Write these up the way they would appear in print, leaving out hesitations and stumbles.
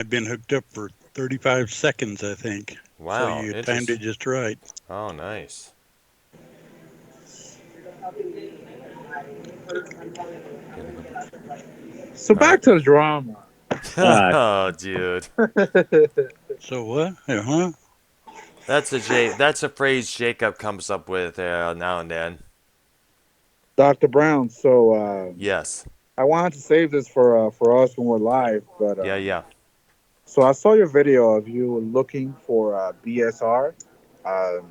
I've been hooked up for 35 seconds, I think. So Wow, you timed it interesting. just right. Oh, nice. So All right. back to the drama. Uh, Oh, dude. So what? Huh? That's a phrase Jacob comes up with now and then. Dr. Brown. So Yes. I wanted to save this for us when we're live, but Yeah, yeah. so I saw your video of you looking for BSR. Um,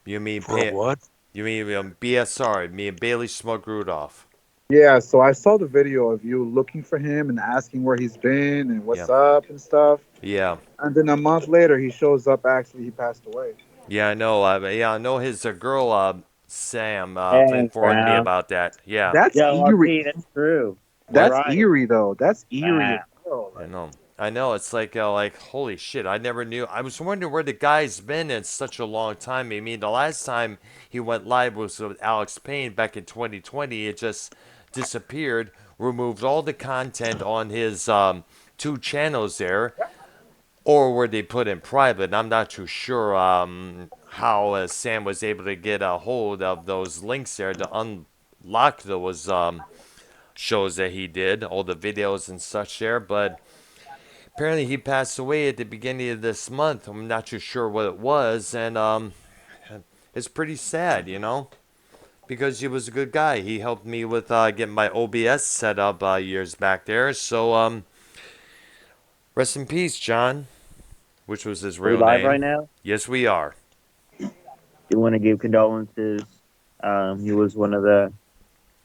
You mean For what? you mean BSR? Me and Bailey Smug Rudolph. yeah, so I saw the video of you looking for him and asking where he's been and Yeah. what's up and stuff. Yeah. And then a month later, he shows up. Actually, he passed away. Yeah, I know. Yeah, I know his girl, Sam, Hey, informed me Brown. about that. Yeah, That's Yo, eerie. RP, that's true. You're what? That's right. eerie, though. That's eerie as Wow. hell. I Like, know. I know. It's like holy shit. I never knew. I was wondering where the guy's been in such a long time. I mean, the last time he went live was with Alex Payne back in 2020. It just disappeared. Removed all the content on his two channels there, or were they put in private? I'm not too sure how Sam was able to get a hold of those links there to unlock those shows that he did, all the videos and such there. But apparently he passed away at the beginning of this month. I'm not too sure what it was, and it's pretty sad, because he was a good guy. He helped me with getting my OBS set up years back there. So rest in peace, John, which was his Are we real live name. right now? Yes, we are. You want to give condolences. He was one of the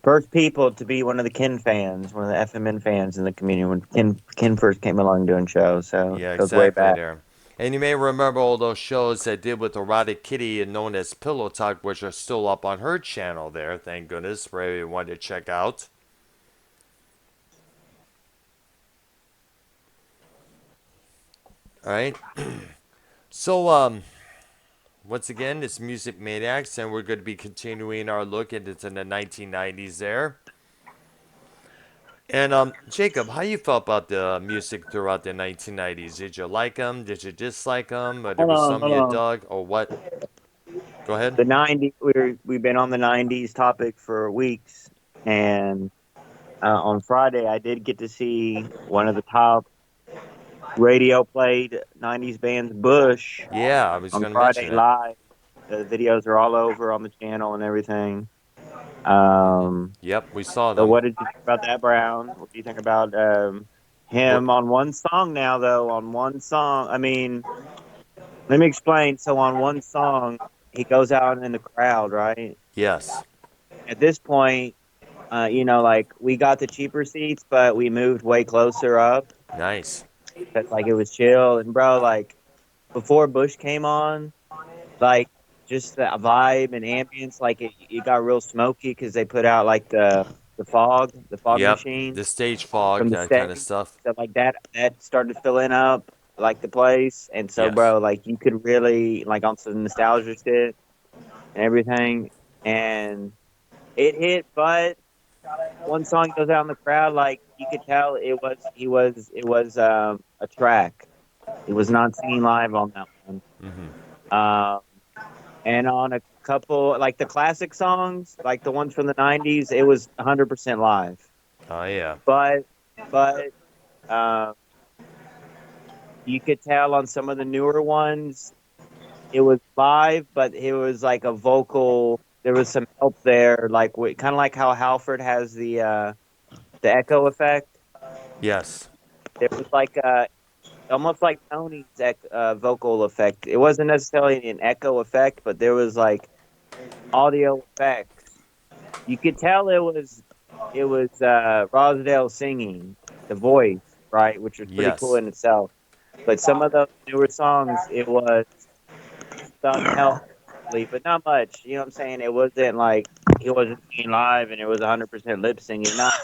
first people to be one of the Ken fans, one of the FMN fans in the community when Ken first came along doing shows. So Yeah, it goes way exactly back. there. And you may remember all those shows that did with Erotic Kitty and known as Pillow Talk, which are still up on her channel there, thank goodness, for everyone to check out. All right. So, once again, it's Music Maniacs, and we're going to be continuing our look into the 1990s there. And Jacob, how you felt about the music throughout the 1990s? Did you like them? Did you dislike them? Or there Hold was on, some hold you on. dug, or what? Go ahead. The '90s. We've been on the '90s topic for weeks, and on Friday I did get to see one of the top radio played '90s bands, Bush, Yeah, I was on going to mention Friday that. live. The videos are all over on the channel and everything. Um, Yep, we saw so them. what did you think about that, Brown? What do you think about What? him on one song now, though? On one song, I mean, let me explain. So on one song, he goes out in the crowd, right? Yes. At this point, like we got the cheaper seats, but we moved way closer up Nice. because like it was chill. And bro, like before Bush came on, like just the vibe and ambience, like it got real smoky because they put out like the fog Yep. machine The stage fog, from the that kind of stage. stuff. So like that started filling up like the place, and so Yes. bro, like you could really like on some nostalgia shit and everything, and it hit. But one song goes out in the crowd, like you could tell it was a track. He was not singing live on that one. Um, and on a couple like the classic songs, like the ones from the '90s, it was 100% live. Oh, yeah. But but um, you could tell on some of the newer ones, it was live, but it was like a vocal. There was some help there, like kind of like how Halford has the echo effect. Yes. There was like almost like Tony's vocal effect. It wasn't necessarily an echo effect, but there was like audio effects. You could tell it was Rosdale singing the voice, right, which was pretty cool Yes. in itself. But some of the newer songs, it was some help, but not much. You know what I'm saying? It wasn't like he wasn't singing live and it was 100% lip singing. Not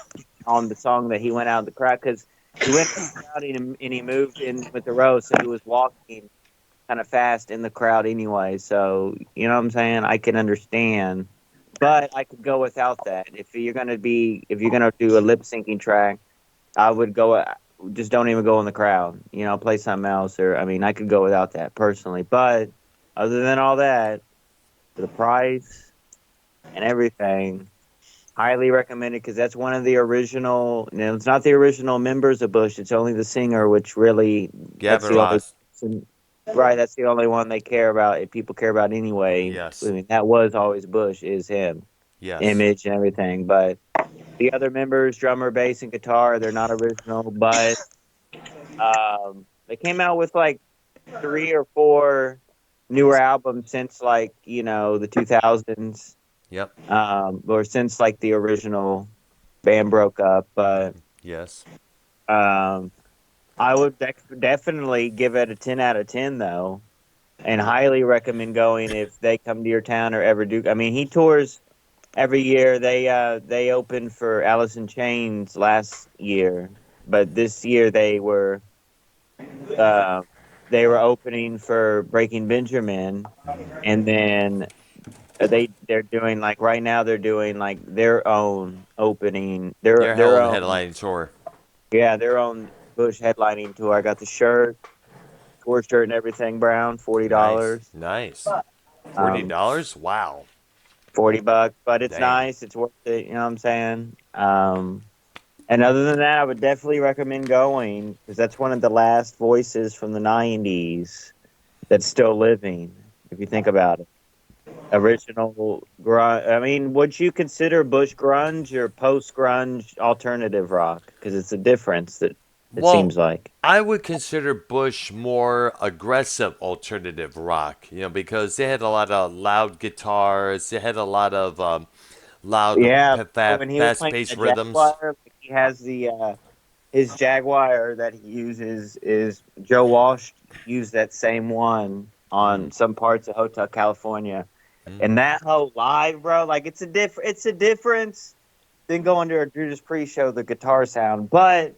on the song that he went out of the crowd because he went out of the crowd and he moved in with the row, so he was walking kind of fast in the crowd anyway. So you know what I'm saying? I can understand, but I could go without that. If you're gonna do a lip syncing track, I would go. just don't even go in the crowd. Play something else, or I mean, I could go without that personally. But other than all that, for the price and everything, highly recommended because that's one of the original. It's not the original members of Bush. It's only the singer, which really that's Gavin the only. Ross. Right, that's the only one they care about. People care about anyway. I Yes. mean, that was always Bush. Is him, Yes. image and everything. But the other members, drummer, bass, and guitar, they're not original. But they came out with like 3 or 4 newer albums since like the 2000s, Yep. or since like the original band broke up. But Yes. um, I would definitely give it a 10 out of 10 though, and highly recommend going if they come to your town or ever do. I mean, he tours every year. They opened for Alice in Chains last year, but this year uh, they were opening for Breaking Benjamin, and then they're doing like right now they're doing like their own opening, Their their whole own headlining tour. their own Bush headlining tour. I got the shirt, tour shirt, and everything. Brown, $40. Nice. Nice. Forty Um, dollars. Wow. $40, but it's Dang. nice. It's worth it. You know what I'm saying? And other than that, I would definitely recommend going because that's one of the last voices from the '90s that's still living. If you think about it, original grunge. I mean, would you consider Bush grunge or post grunge alternative rock? Because it's a difference that it Well, seems like. I would consider Bush more aggressive alternative rock, because they had a lot of loud guitars. They had a lot of loud, Yeah, so when he was playing fast-paced the rhythms. Jaguar, like he has his Jaguar that he uses is Joe Walsh used that same one Mm, on some parts of Hotel California, mm. and that whole live, bro, like it's a difference than going to a Judas Priest show, the guitar sound, but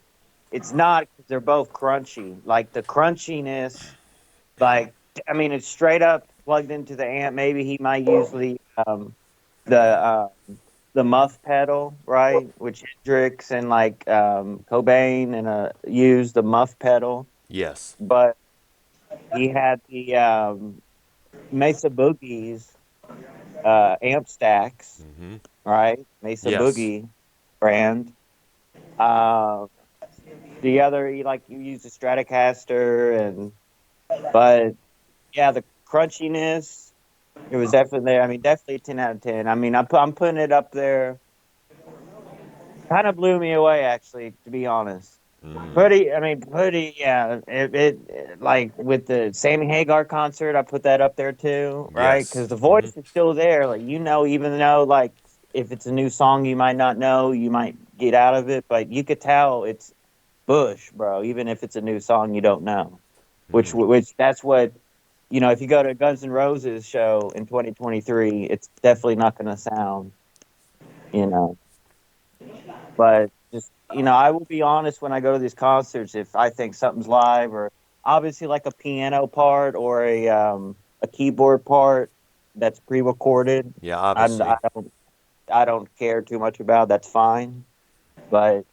it's not because they're both crunchy. Like the crunchiness, like I mean, it's straight up plugged into the amp. Maybe he might use the the muff pedal, right? Which Hendrix and like Cobain and used the muff pedal, Yes. but he had the Mesa Boogies amp stacks, Hmm. right? Mesa Yes. Boogie brand. Uh, the other, you use the Stratocaster, but yeah, the crunchiness. It was definitely there. I mean, definitely a 10 out of 10. I mean, I'm putting it up there. Kind of blew me away, actually, to be honest. Mm. Pretty, yeah. Like with the Sammy Hagar concert, I put that up there too, right? Yes. Because the Hmm. voice is still there. Like, even though, like, if it's a new song you might not know, you might get out of it, but you could tell it's Bush, bro, even if it's a new song you don't know. Mm. Which that's what, if you go to a Guns N' Roses show in 2023, it's definitely not going to sound, you know. But just, I will be honest when I go to these concerts, if I think something's live or obviously like a piano part or a keyboard part that's pre-recorded, Yeah, I, obviously. I don't care too much about. That's fine. But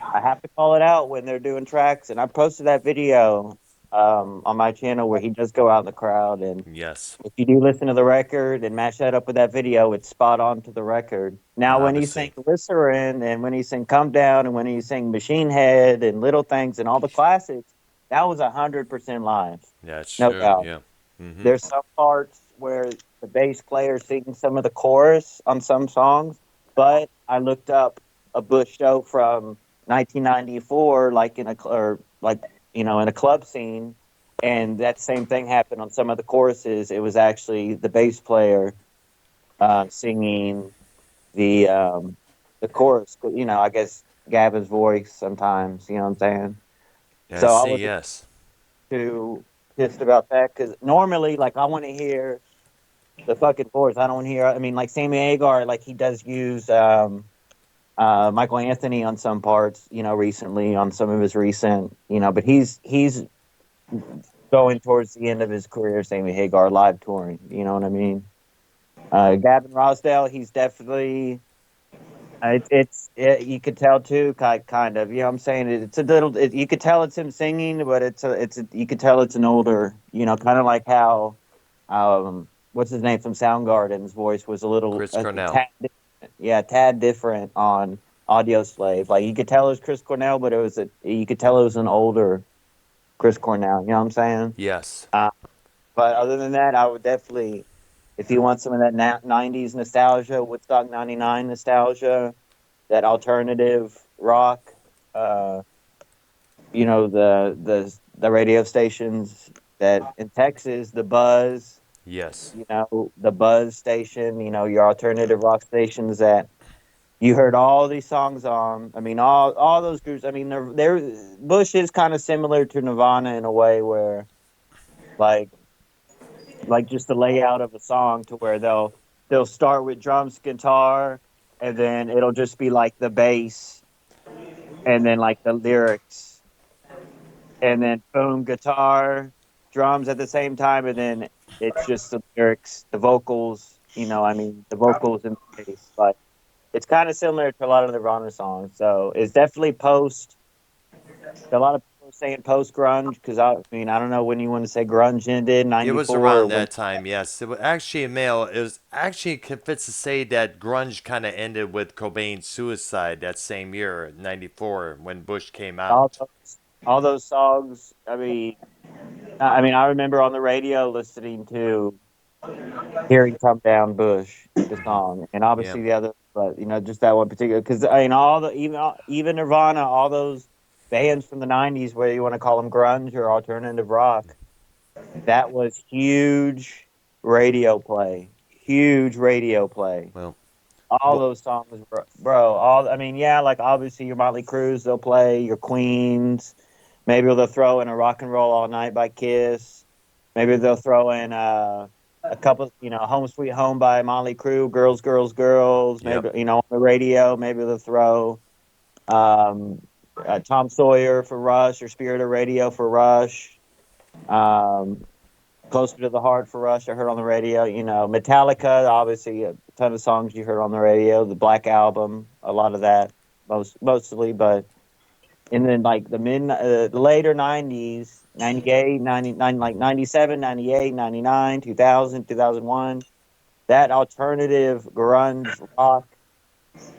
I have to call it out when they're doing tracks. And I posted that video on my channel where he does go out in the crowd. And Yes. if you do listen to the record and match that up with that video, it's spot on to the record. Now, when he sang Obviously. Glycerin and when he sang Come Down and when he sang Machine Head and Little Things and all the classics, that was 100% live, Yeah, it's no true. doubt. Yeah. Hmm. There's some parts where the bass player sings some of the chorus on some songs, but I looked up a Bush show from 1994, like in a club scene, and that same thing happened on some of the choruses. It was actually the bass player singing the chorus. I guess Gavin's voice sometimes. You know what I'm saying? Yeah, So I see, was yes. too pissed about that because normally, like, I want to hear the fucking chorus. I don't hear. I mean, like Sammy Hagar, like he does use Michael Anthony on some parts. Recently on some of his recent. But he's going towards the end of his career. Sammy Hagar live touring. You know what I mean? Gavin Rosdale, he's definitely. You could tell too, kind of. You know what I'm saying? It's a little. You could tell it's him singing, but you could tell it's an older. Kind of like how, what's his name from Soundgarden's voice was a little, Chris Cornell. tad, yeah, tad different on Audio Slave. Like you could tell it was Chris Cornell, but you could tell it was an older Chris Cornell. You know what I'm saying? Yes. But other than that, I would definitely, if you want some of that 90s nostalgia, Woodstock 99 nostalgia, that alternative rock, uh, the radio stations that in Texas, the Buzz, Yes. the Buzz station, your alternative rock stations that you heard all these songs on. I mean, all those groups. I mean, they're Bush is kind of similar to Nirvana in a way where, like just the layout of a song to where they'll start with drums, guitar, and then it'll just be like the bass, and then like the lyrics, and then boom, guitar, drums at the same time, and then it's just the lyrics, the vocals. The vocals and the bass. Like it's kind of similar to a lot of the Nirvana songs. So it's definitely post. A lot of people are saying post grunge because I mean I don't know when you want to say grunge ended, It was 94 or around when. that time, yes. It was actually male. It was actually fits to say that grunge kind of ended with Cobain's suicide that same year, '94, when Bush came all out. those, all those songs. I mean, I remember on the radio listening to "Hearing Come Down Bush," the song, and Yeah. obviously the other, but just that one particular. Because I mean, even Nirvana, all those bands from the '90s, whether you want to call them grunge or alternative rock, that was huge radio play. Well, All well, those songs, bro. I mean, yeah, like obviously your Motley Crues, they'll play your Queens. Maybe they'll throw in a Rock and Roll All Night by Kiss. Maybe they'll throw in a couple, Home Sweet Home by Motley Crue, Girls, Girls, Girls. yep. Maybe on the radio. Maybe they'll throw um, Tom Sawyer for Rush or Spirit of Radio for Rush. Um, Closer to the Heart for Rush, I heard on the radio. Metallica, obviously a ton of songs you heard on the radio. The Black Album, a lot of that, mostly. But and then like the later '90s, 98, 99, like 97, 98, 99, 2000, 2001, that alternative grunge rock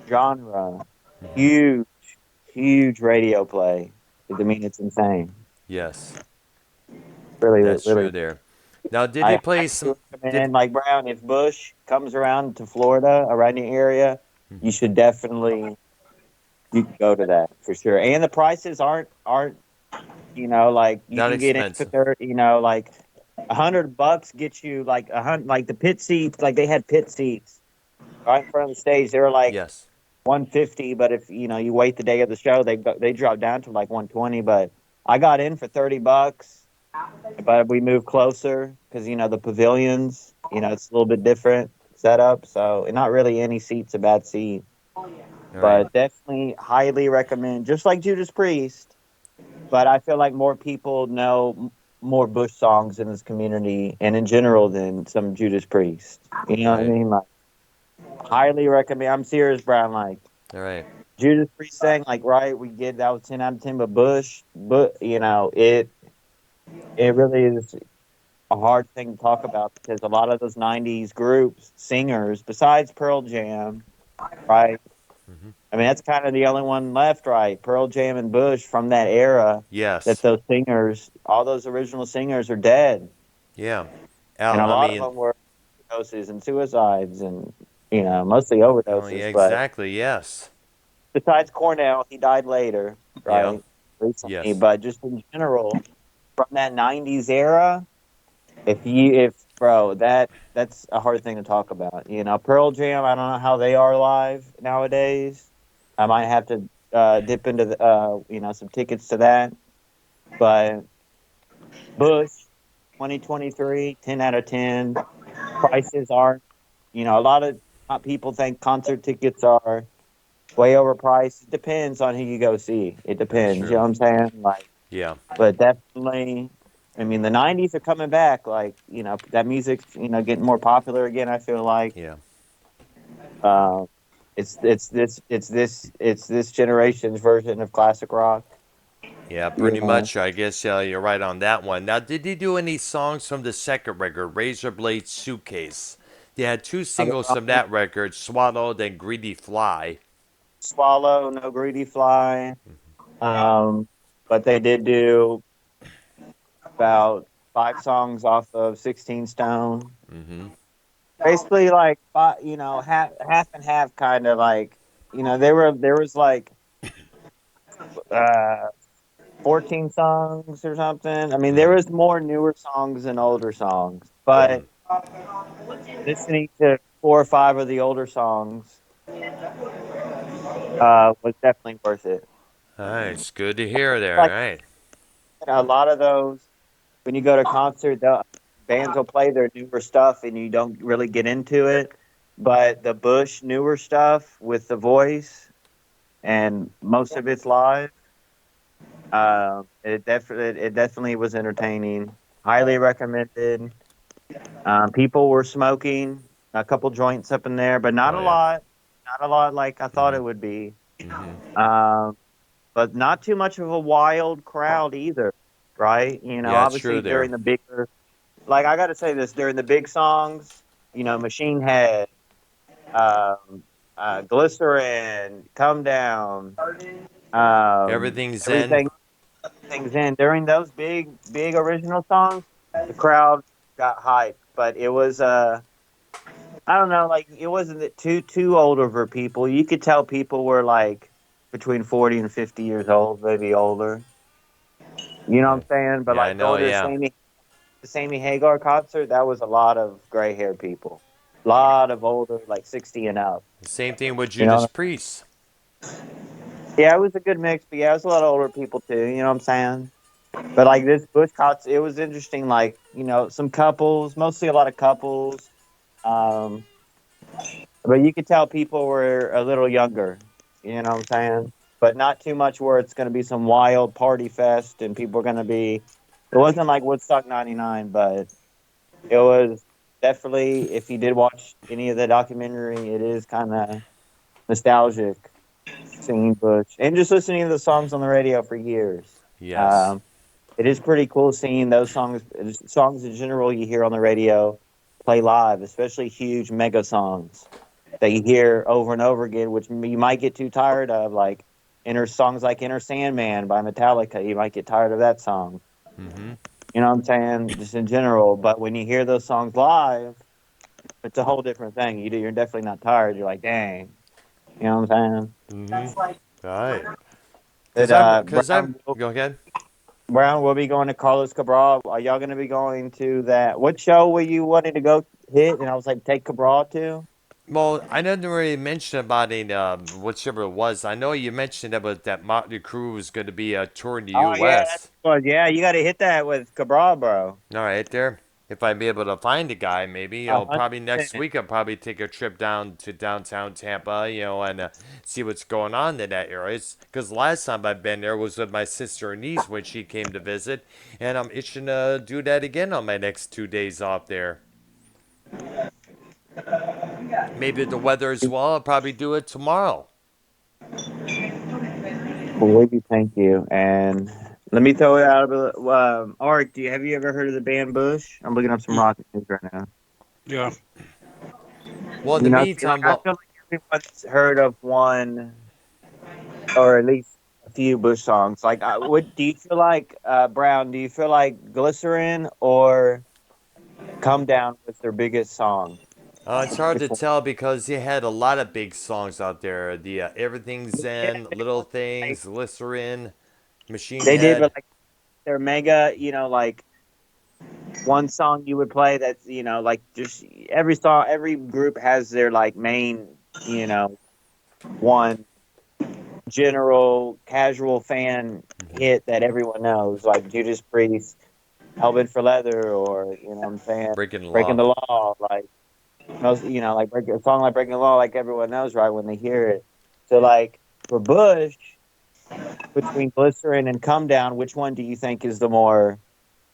genre, Hmm. huge, huge radio play. I mean, it's insane. Yes, Really, that's really. true there. Now, did they I play highly some? Did recommend, like Brown, if Bush comes around to Florida, around the area, you Mhm. should definitely go to that for sure. And the prices aren't like you Not can get in for expensive? 30, like $100 gets you like like the pit seats, like they had pit seats right in front of the stage. They were like Yes. 150, but if you wait the day of the show, they drop down to like 120. But I got in for $30. But we moved closer because the pavilions, it's a little bit different setup. So not really any seat's a bad seat, All right. but definitely highly recommend. Just like Judas Priest, but I feel like more people know more Bush songs in this community and in general than some Judas Priest. You know what I Right. mean? Like highly recommend. I'm serious, Brown. Like All right. Judas Priest sang, like right, we get that was 10 out of 10, but Bush, but it really is a hard thing to talk about because a lot of those '90s groups, singers, besides Pearl Jam, right? Hmm. I mean, that's kind of the only one left, right? Pearl Jam and Bush from that era. That Yes. those singers, all those original singers, are dead, Yeah. and a I lot of mean, them were overdoses and suicides, and mostly oh yeah, overdoses. But exactly. Yes. besides Cornell, he died later, Yeah. right? Recently, Yes. but just in general, from that '90s era, if bro, that's a hard thing to talk about. Pearl Jam, I don't know how they are live nowadays. I might have to dip into the some tickets to that. But Bush 2023, 10 out of 10. Prices aren't, a lot of people think concert tickets are way overpriced. It depends on who you go see. It That's depends, you know true. what I'm saying? Like, Yeah. but definitely, I mean, the '90s are coming back. Like, that music's getting more popular again. I feel like, Yeah. uh, It's this generation's version of classic rock. Yeah, You pretty know, much. I guess you're right on that one. Now, did he do any songs from the second record, Razorblade Suitcase? They had two other singles from songs, that record, Swallowed and Greedy Fly. Swallow, No Greedy Fly. Um, but they did do about 5 songs off of 16 Stone. Mm-hmm. Basically, like half and half, kind of like there was like uh 14 songs or something. I mean, there Mm-hmm. was more newer songs than older songs, but listening to 4 or 5 of the older songs was definitely worth it. All right, it's good to hear there. All Like right. a lot of those, when you go to concert, the bands will play their newer stuff, and you don't really get into it. But the Bush newer stuff with the voice, and most of it's live. It definitely was entertaining. Highly recommended. People were smoking a couple joints up in there, but not Oh a yeah. lot. Not a lot like I thought Mm-hmm. it would be. Mm-hmm. Um, but not too much of a wild crowd either, right? Yeah, it's true Obviously there. during the bigger, like I got to say this, during the big songs, Machine Head, um, Glycerin, Come Down, Everything's in. everything things in during those big original songs, the crowd got hyped, but it was I don't know, like it wasn't too older for people. You could tell people were like between 40 and 50 years old, maybe older. You know what Yeah, I'm saying? But yeah, I like know. going to Yeah. the Sammy Hagar concert, that was a lot of gray haired people. A lot of older, like 60 and up. Same thing with You Judas know? Priest. Yeah, it was a good mix, but yeah, it was a lot of older people too, you know what I'm saying? But like this Bush concert, it was interesting, like, some couples, mostly a lot of couples. Um, but you could tell people were a little younger, you know what I'm saying? But not too much where it's going to be some wild party fest and people are going to be. It wasn't like Woodstock '99, but it was definitely. If you did watch any of the documentary, it is kind of nostalgic singing Bush and just listening to the songs on the radio for years. Yes. Um, it is pretty cool seeing those songs in general you hear on the radio play live, especially huge mega songs that you hear over and over again, which you might get too tired of, like songs like Inner Sandman by Metallica. You might get tired of that song. Mm-hmm. You know what I'm saying? Just in general. But when you hear those songs live, it's a whole different thing. You're definitely not tired. You're like, dang. You know what I'm Mm-hmm. All right. saying? Cause I'm. Brown, Go ahead. Brown will be going to Carlos Cabral. Are y'all going to be going to that? What show were you wanting to go hit? And I was like, take Cabral to? Well, I didn't really mention about it, whichever it was. I know you mentioned about that Motley Crue was going to be touring the Oh, yeah. U.S. Well, yeah, you got to hit that with Cabral, bro. All right, there. If I'd be able to find a guy, maybe A hundred probably next percent. week I'll probably take a trip down to downtown Tampa, and see what's going on in that area. Because last time I've been there was with my sister and niece when she came to visit, and I'm itching to do that again on my next 2 days off there. Maybe the weather as well. I'll probably do it tomorrow. Well, we thank you. And let me throw it out. Art, have you ever heard of the band Bush? I'm looking up some Y- rock news right now. Yeah. Well, in the See, like meantime, I well, feel like everyone's heard of one or at least a few Bush songs. Like, what do you feel like, Brown? Do you feel like Glycerin or Come Down was their biggest song? it's hard Which to one? tell because they had a lot of big songs out there. The Everything's Yeah, Zen, Little Things, Glycerin, Machine they did, but Head. like their mega, like one song you would play that's like just every song, every group has their like main, one general casual fan hit that everyone knows, like Judas Priest, Hellbent for Leather, or what I'm saying, Breaking the Breaking Law. the Law, like most, like a song like Breaking the Law, like everyone knows right when they hear it. So like for Bush, between Glycerin and Come Down, which one do you think is the more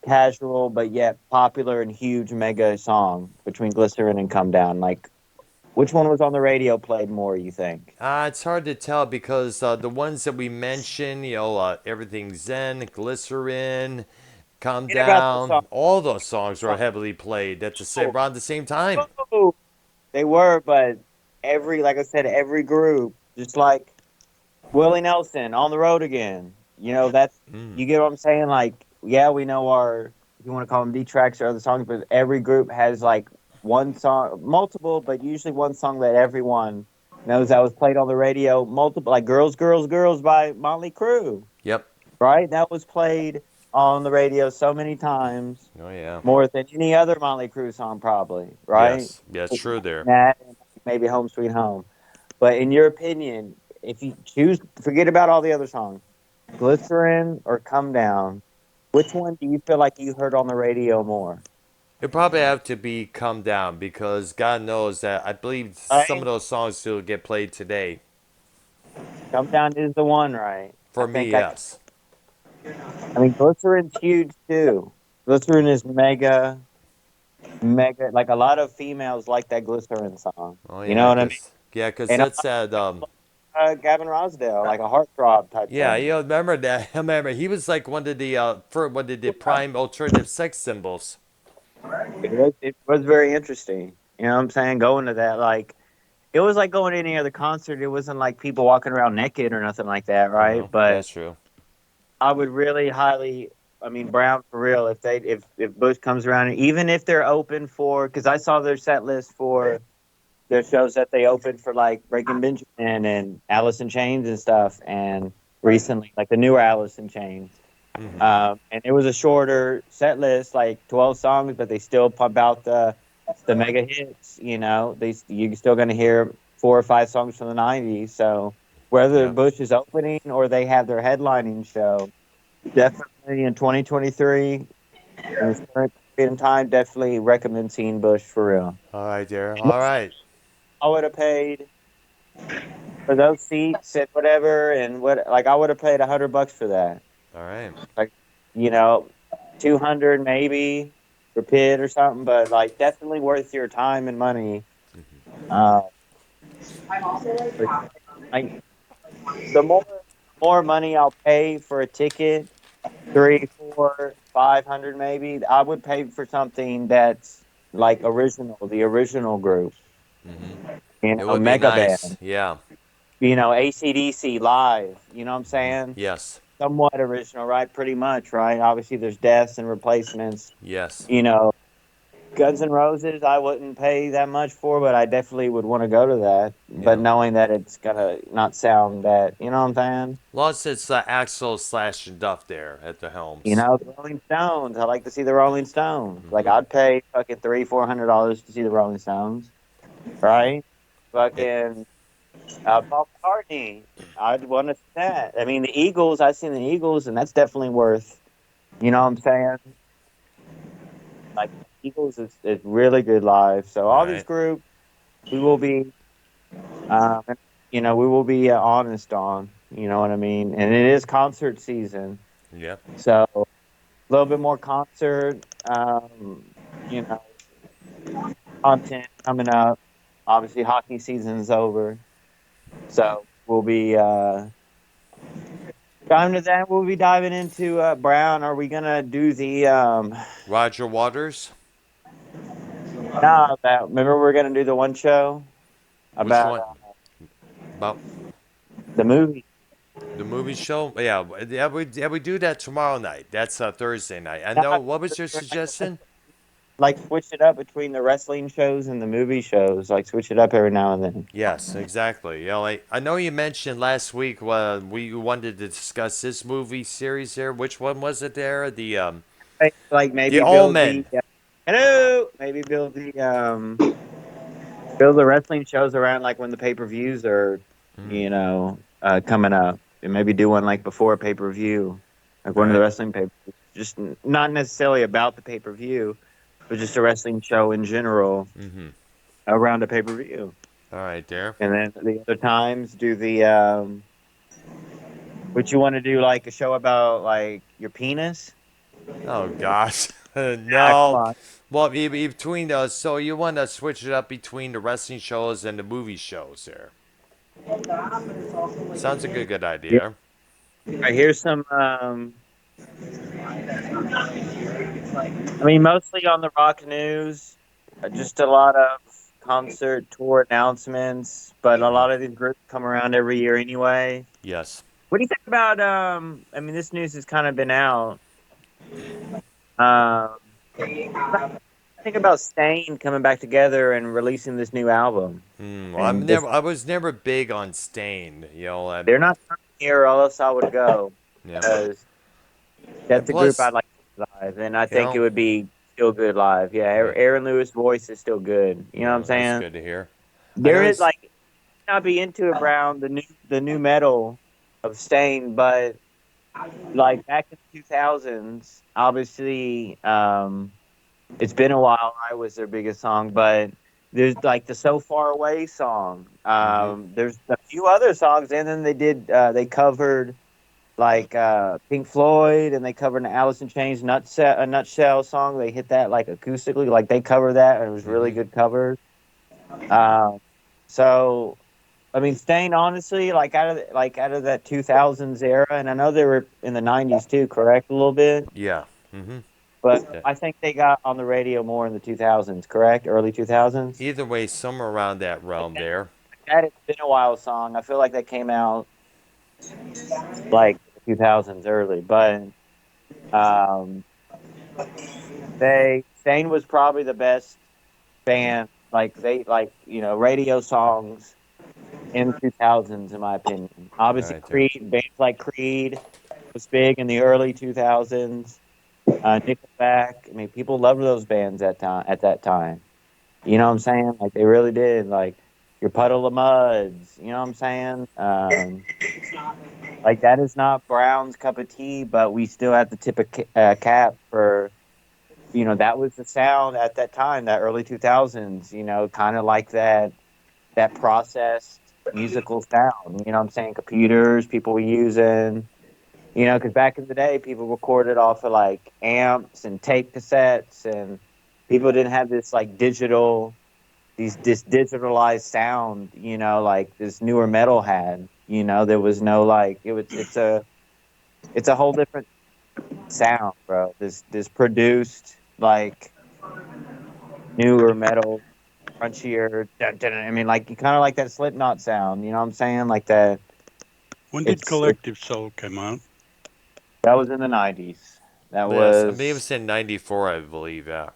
casual but yet popular and huge mega song between Glycerin and Come Down? Like, Which one was on the radio played more, you think? It's hard to tell because the ones that we mentioned, Everything Zen, Glycerin, Calm Forget about the Down, song. all those songs were heavily played at the same around the same time. Oh, they were, but like I said, every group, just like Willie Nelson, On the Road Again. Mm. You get what I'm saying? Like, yeah, we know if you want to call them D tracks or other songs, but every group has like one song, multiple, but usually one song that everyone knows that was played on the radio, multiple, like Girls, Girls, Girls by Motley Crue, Yep. right? That was played on the radio so many times, Oh yeah. more than any other Motley Crue song, probably, right? Yes. Yeah, it's true there. That and maybe Home Sweet Home. But in your opinion, if you choose, forget about all the other songs, Glycerin or Come Down, which one do you feel like you heard on the radio more? It probably have to be Calm Down because God knows that I believe some of Right? those songs still get played today. Come Down is the one, right? For me, yes. I mean, Glycerin's huge too. Glycerin is mega, mega. Like a lot of females like that Glycerin song. Oh You know yeah, what I mean? cause And that's that Gavin Rosdale, like a heartthrob type yeah, thing. remember that. I remember he was like one of the one of the prime alternative sex symbols. It was very interesting. You know what I'm saying? Going to that, like, it was like going to any other concert. It wasn't like people walking around naked or nothing like that, right? But That's true. I would really highly, I mean, Brown for real. If Bush comes around, even if they're open for, because I saw their set list for their shows that they opened for like Breaking Benjamin and Alice in Chains and stuff, and recently like the newer Alice in Chains. Hmm. And it was a shorter set list, like 12 songs, but they still pump out the mega hits. You're still going to hear 4 or 5 songs from the 90s. So whether Yeah. Bush is opening or they have their headlining show, definitely in 2023, in this current period of time, definitely recommend seeing Bush for real. All right, there. All right. I would have paid for those seats and whatever, and what like I would have paid $100 for that. All right. Like, you know, 200 maybe for pit or something, but like definitely worth your time and money. Uh, like the more money I'll pay for a ticket, 3, 4, 500 maybe, I would pay for something that's like the original group, Hmm. It would be Mega nice. Band, Yeah. AC/DC live, you know what I'm saying? Yes. Somewhat original, right? Pretty much, right? Obviously, there's deaths and replacements. Yes. You know, Guns N' Roses, I wouldn't pay that much for, but I definitely would want to go to that. But Yeah. knowing that it's gonna not sound that, you know what I'm saying? Lots it's Axel slash Duff there at the You helms. know, the Rolling Stones. I like to see the Rolling Stones. Like Hmm. I'd pay fucking $300-$400 to see the Rolling Stones, right? It, Fucking Paul McCartney. I'd want to see that. I mean, the Eagles. I've seen the Eagles, and that's definitely worth. You know what I'm saying? Like Eagles is really good live. So all these right. groups we will be, um, we will be honest on. You know what I mean? And it is concert season, Yep. so a little bit more concert. You know, content coming up. Obviously, hockey season's over, so we'll be diving into that. We'll be diving into Brown. Are we gonna do the Roger Waters. Nah, remember we're gonna do the one show Which about one? About the movie. the movie show? Yeah. We do that tomorrow night. That's Thursday night. I know. Nah, What was your suggestion? like switch it up between the wrestling shows and the movie shows. Like switch it up every now and then. Yes, exactly. Like I know you mentioned last week we wanted to discuss this movie series there. Which one was it there? Like The maybe build the Omen. hello, maybe build the wrestling shows around like when the pay-per-views are, Mm, coming up. And maybe do one like before a pay-per-view, like one of the right. wrestling pay just not necessarily about the pay-per-view, but just a wrestling show in general Mm-hmm. around a pay-per-view. All right, there. And then the other times do the what you want to do, like a show about like your penis? Oh gosh, Ah, come no. on. Well, between so you want to switch it up between the wrestling shows and the movie shows there. Sounds a good Yeah. idea. I hear some. I mean, mostly on the rock news. Just a lot of concert tour announcements, but a lot of these groups come around every year anyway. Yes. What do you think about? I mean, this news has kind of been out. Um, I think about Stain coming back together and releasing this new album. Well, And this, I was never big on Stain. You know, they're not coming here, or else I would go yeah. because And that's a group plus, I'd like to see live, and I you think it know, would be still good live. Yeah, yeah, Aaron Lewis' voice is still good. You know what I'm that's saying? good to hear. I There know is it's like not be into it, Brown, the new metal of Stain, but like back in the 2000s, obviously, it's been a while. I was their biggest song, but there's like the "So Far Away" song. hmm There's a few other songs, and then they covered like Pink Floyd, and they covered an Alice in Chains Nutshell song. They hit that like acoustically, like they covered that, and it was really hmm good cover. Um, so I mean, Stain, honestly, out of that 2000s era, and I know they were in the 90s too, correct, a little bit, yeah. hmm but Yeah. I think they got on the radio more in the 2000s, correct, early 2000s. Either way, somewhere around that Like realm that, there. that has been a while song. I feel like that came out like 2000s early, but um, they Stain was probably the best band. Like they like radio songs in 2000s, in my opinion. Obviously, Right there. Creed bands like Creed was big in the early 2000s. Nickelback. I mean, people loved those bands at that time. You know what I'm saying? Like they really did. Like your Puddle of Muds. You know what I'm saying? Like that is not Brown's cup of tea, but we still have to tip a cap for that was the sound at that time, that early 2000s. Kind of like that processed musical sound. You know what I'm saying? Computers people were using. Because back in the day, people recorded off of like amps and tape cassettes, and people didn't have this like this digitalized sound. Like this newer metal had. There was no like it's a whole different sound, bro. This produced like newer metal, crunchier. Dun, dun, dun. I mean, like you kind of like that Slipknot sound. You know what I'm saying? Like that. When did It Collective Soul come out? that was in the '90s. That Yes, I believe was. it's in '94, I believe. Yeah.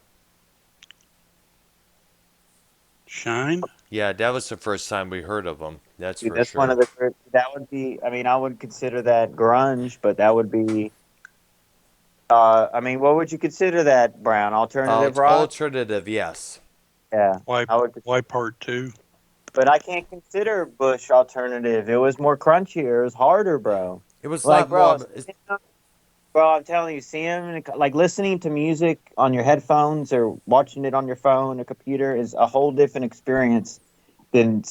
Shine? Yeah, that was the first time we heard of them. That's Dude, for that's one sure. of the that would be. I mean, I would consider that grunge, but that would be. I mean, what would you consider that, Brown? Alternative It's rock? alternative, yes. Yeah, Why I would. why part two? But I can't consider Bush alternative. It was more crunchier. It was harder, bro. It was a Like, lot bro, more. It's, bro, I'm telling you, seeing like listening to music on your headphones or watching it on your phone or computer is a whole different experience than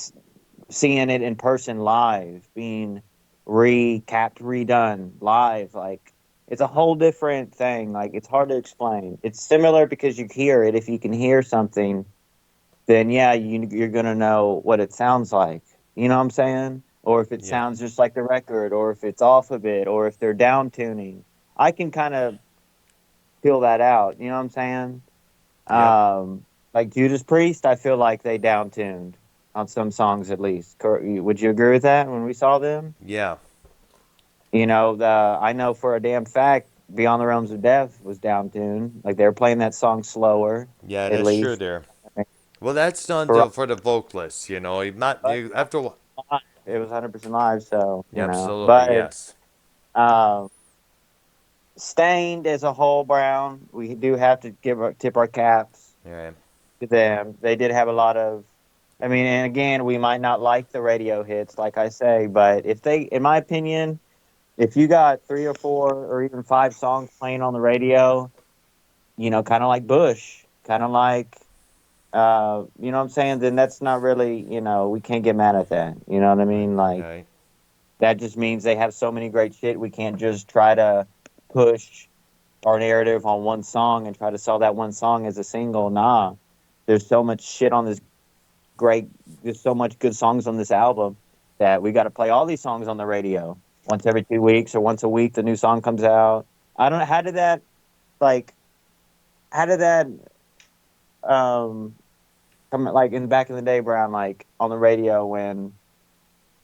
seeing it in person live, being recapped, redone live. Like it's a whole different thing. Like it's hard to explain. It's similar because you hear it. If you can hear something, then yeah, you're gonna know what it sounds like. You know what I'm saying? Or if it yeah, sounds just like the record, or if it's off of it, or if they're down tuning. I can kind of feel that out. You know what I'm saying? yep, Like Judas Priest, I feel like they down tuned on some songs at least. Would you agree with that when we saw them? yeah, I know for a damn fact Beyond the Realms of Death was down tuned. Like they were playing that song slower, yeah. at That's true least. there. Well, that's done For for the vocalists. You know, not but after. it was 100% live, so Yeah, absolutely, But yes. um, Stained as a whole, Brown, we do have to tip our caps Yeah, to them. They did have a lot of. I mean, and again, we might not like the radio hits, like I say, but if they, in my opinion, if you got three or four or even five songs playing on the radio, kind of like Bush, kind of like, you know what I'm saying? Then that's not really, we can't get mad at that. You know what I right, mean? Like right. that just means they have so many great shit. We can't just try to push our narrative on one song and try to sell that one song as a single. Nah, there's so much shit on this great. There's so much good songs on this album that we got to play all these songs on the radio once every 2 weeks or once a week. The new song comes out. I don't know like how did that come like in back in the day, Brown, like on the radio when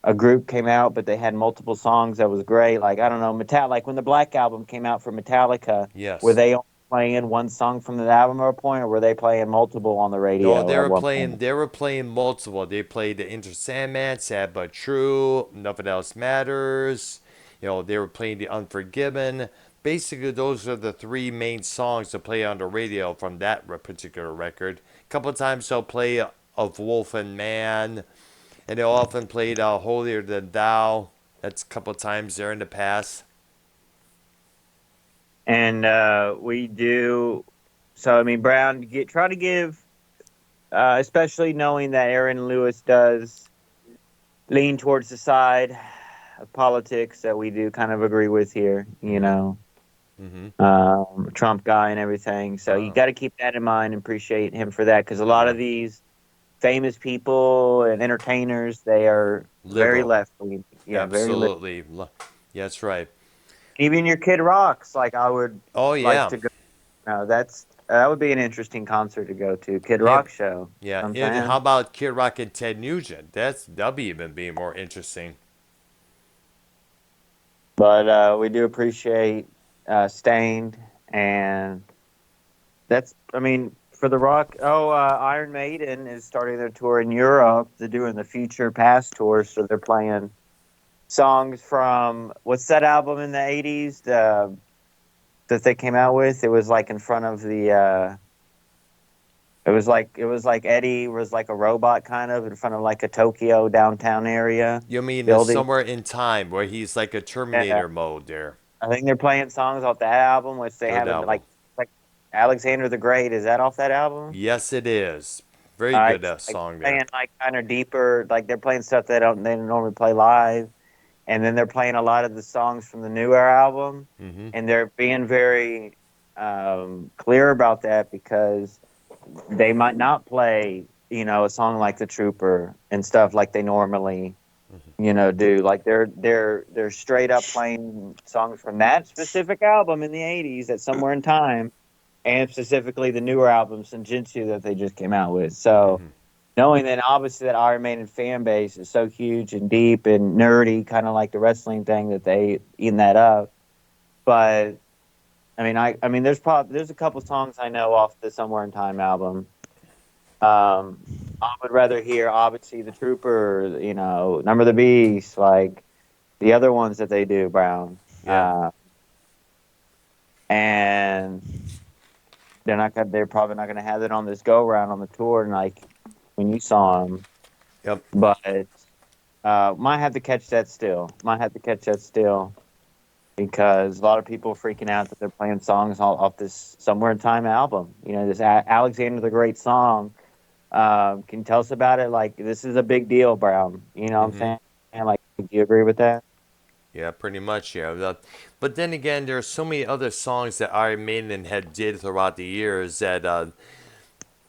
a group came out but they had multiple songs that was great. Like I don't know, like when the Black Album came out for Metallica, were Yes. they only playing one song from the album at a point, or were they playing multiple on the No, radio they at were one playing. point? They were playing multiple. They played the Enter Sandman, Sad but True, Nothing Else Matters. They were playing the Unforgiven. Basically, those are the three main songs to play on the radio from that particular record. A couple of times they'll play Of Wolf and Man, and they'll often play Holier Than Thou. That's a couple of times there in the past. And we do. So I mean, Brown, try to give, especially knowing that Aaron Lewis does lean towards the side of politics that we do kind of agree with here. Mm-hmm. Trump guy and everything. So you Oh, got to keep that in mind and appreciate him for that, because a lot yeah. of these famous people and entertainers, they are very Liberal. left wing. Yeah, very left. Absolutely. Yeah, that's right. Even your Kid Rocks, like I would Oh, like yeah. to go. No, that would be an interesting concert to go to. Kid Hey, Rock show. yeah. You know what And I'm how saying? about Kid Rock and Ted Nugent? That'll be even be more interesting. But we do appreciate Stained, and that's, I mean, for the Rock. Oh, Iron Maiden is starting their tour in Europe. They're doing the Future Past tour, so they're playing songs from what's that album in the '80s that they came out with? It was like in front of the. It was like Eddie was like a robot kind of in front of like a Tokyo downtown area You mean building. somewhere in time where he's like a Yeah, Terminator mode there? I think they're playing songs off that album, which they Good haven't album. like Alexander the Great. Is that off that album? Yes, it is. Very Like, good song there. playing like kind of deeper, like they're playing stuff they don't normally play live, and then they're playing a lot of the songs from the newer album, Mm-hmm. and they're being very clear about that, because they might not play, a song like The Trooper and stuff like they normally, do. Like they're straight up playing songs from that specific album in the '80s at somewhere in time, and specifically the newer album Senjutsu that they just came out with. So Mm-hmm. knowing that obviously that Iron Maiden fan base is so huge and deep and nerdy, kind of like the wrestling thing, that they eating that up. But I mean, there's a couple songs I know off the Somewhere in Time album. I would rather hear obviously The Trooper, Number of the Beast, like the other ones that they do, Brown. Yeah. And they're probably not gonna have it on this go round on the tour, and like when you saw them. Yep. But might have to catch that still. Because a lot of people are freaking out that they're playing songs off this Somewhere in Time album. This Alexander the Great song. Can you tell us about it? Like, this is a big deal, Brown. You know what I'm Mm-hmm. saying? And like, do you agree with that? Yeah, pretty much. Yeah. But then again, there are so many other songs that Iron Maiden had did throughout the years that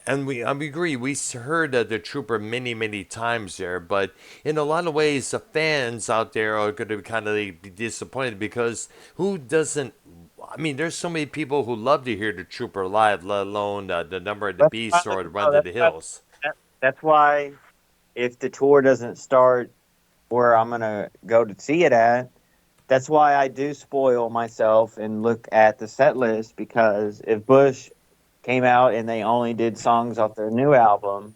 and we agree. We heard The Trooper many, many times there, but in a lot of ways, the fans out there are going to kind of be disappointed because who doesn't? I mean, there's so many people who love to hear The Trooper live, let alone the Number of the That's Beast or Run no, to the Hills. that's why if the tour doesn't start where I'm gonna go to see it at, that's why I do spoil myself and look at the set list, because if Bush came out and they only did songs off their new album,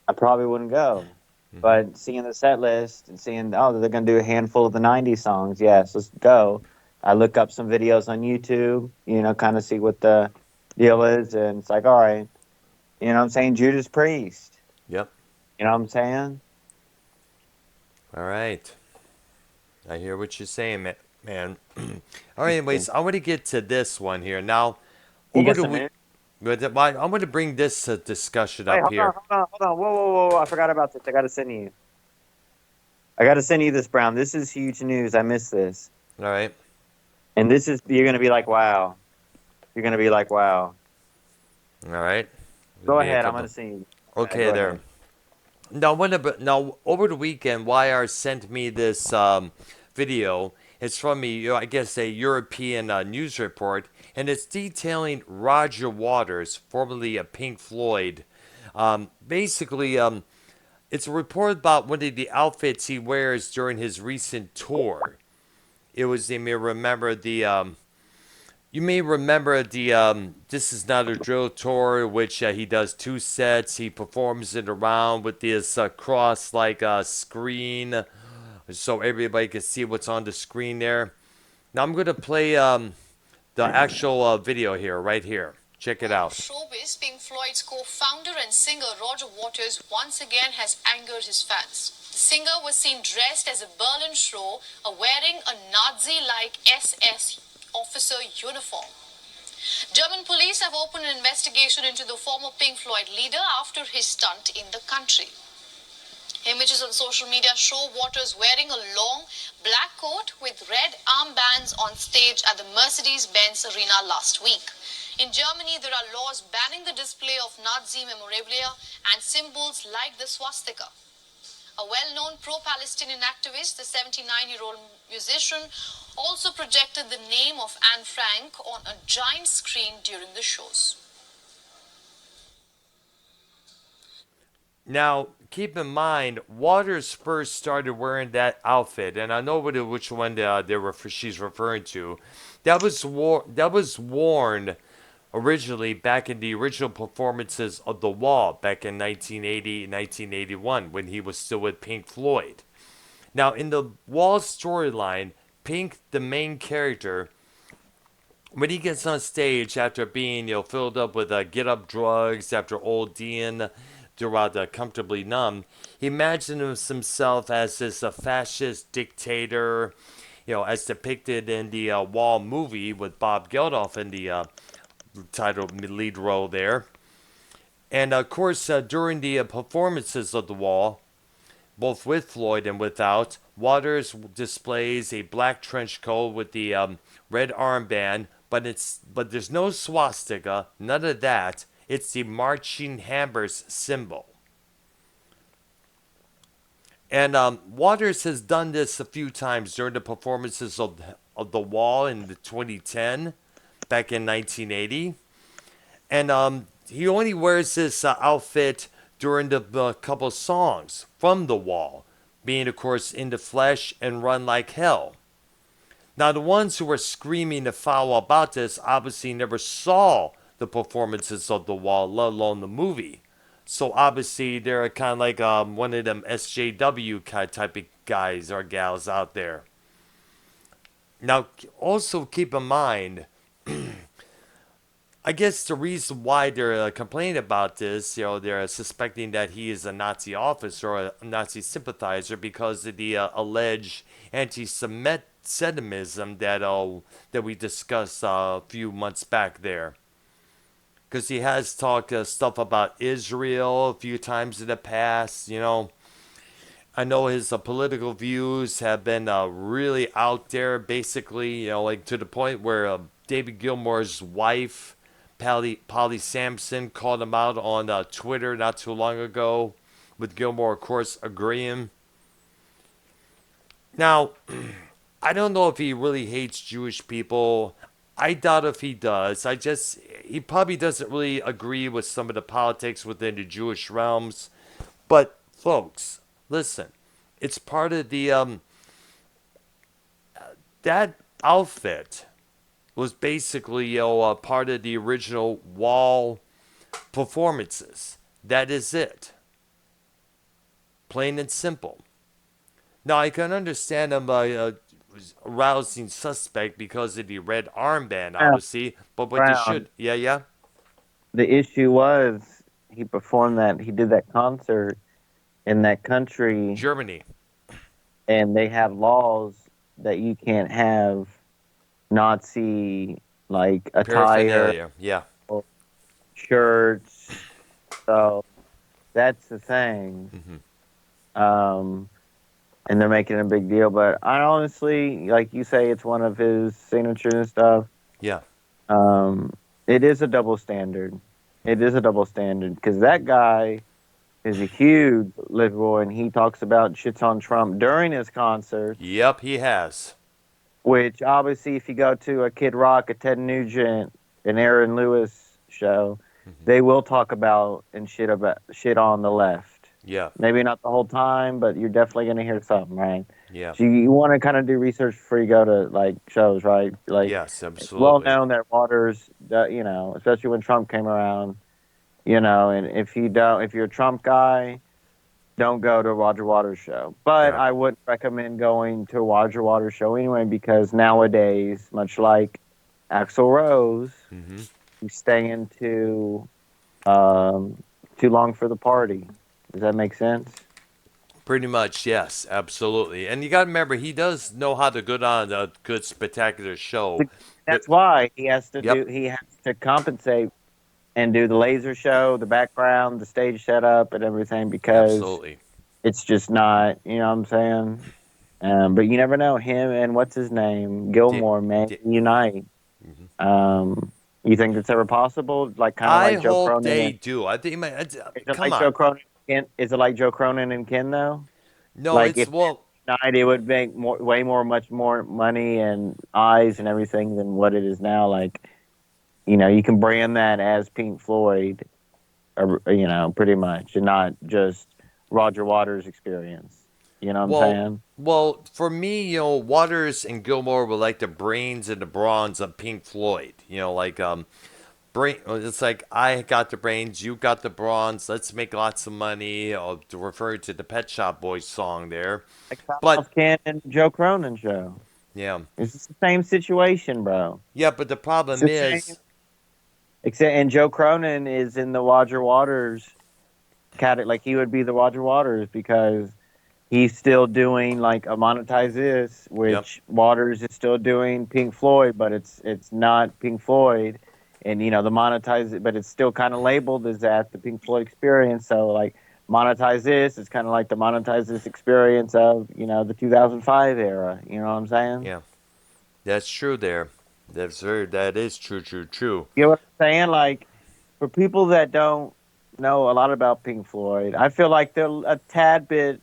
I probably wouldn't go. Mm-hmm. But seeing the set list and seeing, oh, they're going to do a handful of the '90s songs, yes, let's go. I look up some videos on YouTube, kind of see what the deal is, and it's like, all right, what I'm saying? Judas Priest, Yep. you know what I'm saying? All right. I hear what you're saying, man. All right. Anyways, I want to get to this one here now. You Over got the some week, news? I'm going to bring this discussion Wait, up hold on, here. hold on, hold on. Whoa, whoa, whoa. I forgot about this. I got to send you. I got to send you this, Brown. This is huge news. I missed this. All right. And this is you're gonna be like, wow. You're gonna be like, wow. All right. Go It'll be a ahead. I'm gonna couple. sing. Okay, Go there. ahead. Now over the weekend, YR sent me this video. It's from I guess, a European news report, and it's detailing Roger Waters, formerly of Pink Floyd. Basically, it's a report about one of the outfits he wears during his recent tour. It was, you may remember the This Is Not a Drill tour, which he does two sets. He performs it around with this cross like screen so everybody can see what's on the screen there. Now I'm going to play the actual video here, right here. Check it out. Showbiz, Pink Floyd's co-founder and singer Roger Waters once again has angered his fans. The singer was seen dressed as a Berlin show, wearing a Nazi-like SS officer uniform. German police have opened an investigation into the former Pink Floyd leader after his stunt in the country. Images on social media show Waters wearing a long black coat with red armbands on stage at the Mercedes-Benz Arena last week. In Germany, there are laws banning the display of Nazi memorabilia and symbols like the swastika. A well-known pro-Palestinian activist, the 79-year-old musician, also projected the name of Anne Frank on a giant screen during the shows. Now, keep in mind, Waters first started wearing that outfit, and I know which one she's referring to. That was worn originally back in the original performances of The Wall back in 1980, 1981, when he was still with Pink Floyd. Now, in the Wall storyline, Pink, the main character, when he gets on stage after being filled up with get up drugs after ODing throughout Comfortably Numb, he imagines himself as this fascist dictator, as depicted in the Wall movie with Bob Geldof in the title lead role there. And of course, during the performances of The Wall, both with Floyd and without, Waters displays a black trench coat with the red armband, but there's no swastika, none of that. It's the marching hammers symbol. And Waters has done this a few times during the performances of The Wall in 2010, back in 1980. And he only wears this outfit during the couple songs from The Wall, being, of course, In the Flesh and Run Like Hell. Now, the ones who were screaming the foul about this obviously never saw the performances of The Wall, let alone the movie. So obviously they're kind of like one of them SJW kind of type of guys or gals out there. Now, also keep in mind, I guess the reason why they're complaining about this, they're suspecting that he is a Nazi officer or a Nazi sympathizer because of the alleged anti-Semitism that we discussed a few months back there. Because he has talked stuff about Israel a few times in the past, I know his political views have been really out there, basically, like to the point where David Gilmour's wife, Polly Sampson, called him out on Twitter not too long ago, with Gilmour, of course, agreeing. Now, I don't know if he really hates Jewish people. I doubt if he does. He probably doesn't really agree with some of the politics within the Jewish realms. But, folks, listen, it's part of the, that outfit was basically, part of the original Wall performances. That is it. Plain and simple. Now, I can understand him arousing suspect because of the red armband, obviously. But what you should, yeah. The issue was he did that concert in that country, Germany, and they have laws that you can't have Nazi like attire, yeah. or shirts. So that's the thing. Mm-hmm. and they're making a big deal. But I honestly, like you say, it's one of his signatures and stuff. Yeah. Um, it is a double standard. It is a double standard because that guy is a huge liberal, and he talks about shits on Trump during his concerts. Yep, he has. Which obviously, if you go to a Kid Rock, a Ted Nugent, an Aaron Lewis show, they will talk about and shit on the left. Yeah. Maybe not the whole time, but you're definitely going to hear something, right? Yeah. So you want to kind of do research before you go to like shows, right? Like Yes, it's well absolutely. known that Waters, you know, especially when Trump came around, you know, and if you're a Trump guy, don't go to a Roger Waters show. But Yeah. I would recommend going to a Roger Waters show anyway because nowadays, much like Axl Rose, hmm he's staying too long for the party. Does that make sense? Pretty much, yes, absolutely. And you got to remember, he does know how to put on a good, spectacular show. That's why he has to Yep, compensate and do the laser show, the background, the stage setup, and everything because absolutely. it's just not, you know what I'm saying? But you never know. Him and what's his name, Da- Gilmore, may da- unite. mhm. You think that's ever possible? Like kind of I like Joe hope Cronin they and do. I think, he might, is it come like on. Joe Cronin? Is it like Joe Cronin and Ken though? No, Like it's, if well, they united, it would make much more money and eyes and everything than what it is now. Like you know, you can brand that as Pink Floyd, or you know, pretty much, and not just Roger Waters' experience. You know what I'm well, saying? for me, Waters and Gilmore were like the brains and the bronze of Pink Floyd. Brain. It's like I got the brains, you got the bronze. Let's make lots of money. To refer to the Pet Shop Boys song there, Like but South Ken and Joe Cronin show. yeah, It's just the same situation, bro. yeah. But the It's problem the same. is, Except, and Joe Cronin is in the Roger Waters category. Like he would be the Roger Waters because he's still doing like a Monetize This, yep, which Waters is still doing Pink Floyd, but it's not Pink Floyd, and you know the Monetize It, but it's still kind of labeled as that the Pink Floyd experience. So like Monetize This is kind of like the Monetize This experience of you know the 2005 era. You know what I'm saying? yeah. That's true. There, that is true, true, true. You know what I'm saying? Like for people that don't know a lot about Pink Floyd, I feel like they're a tad bit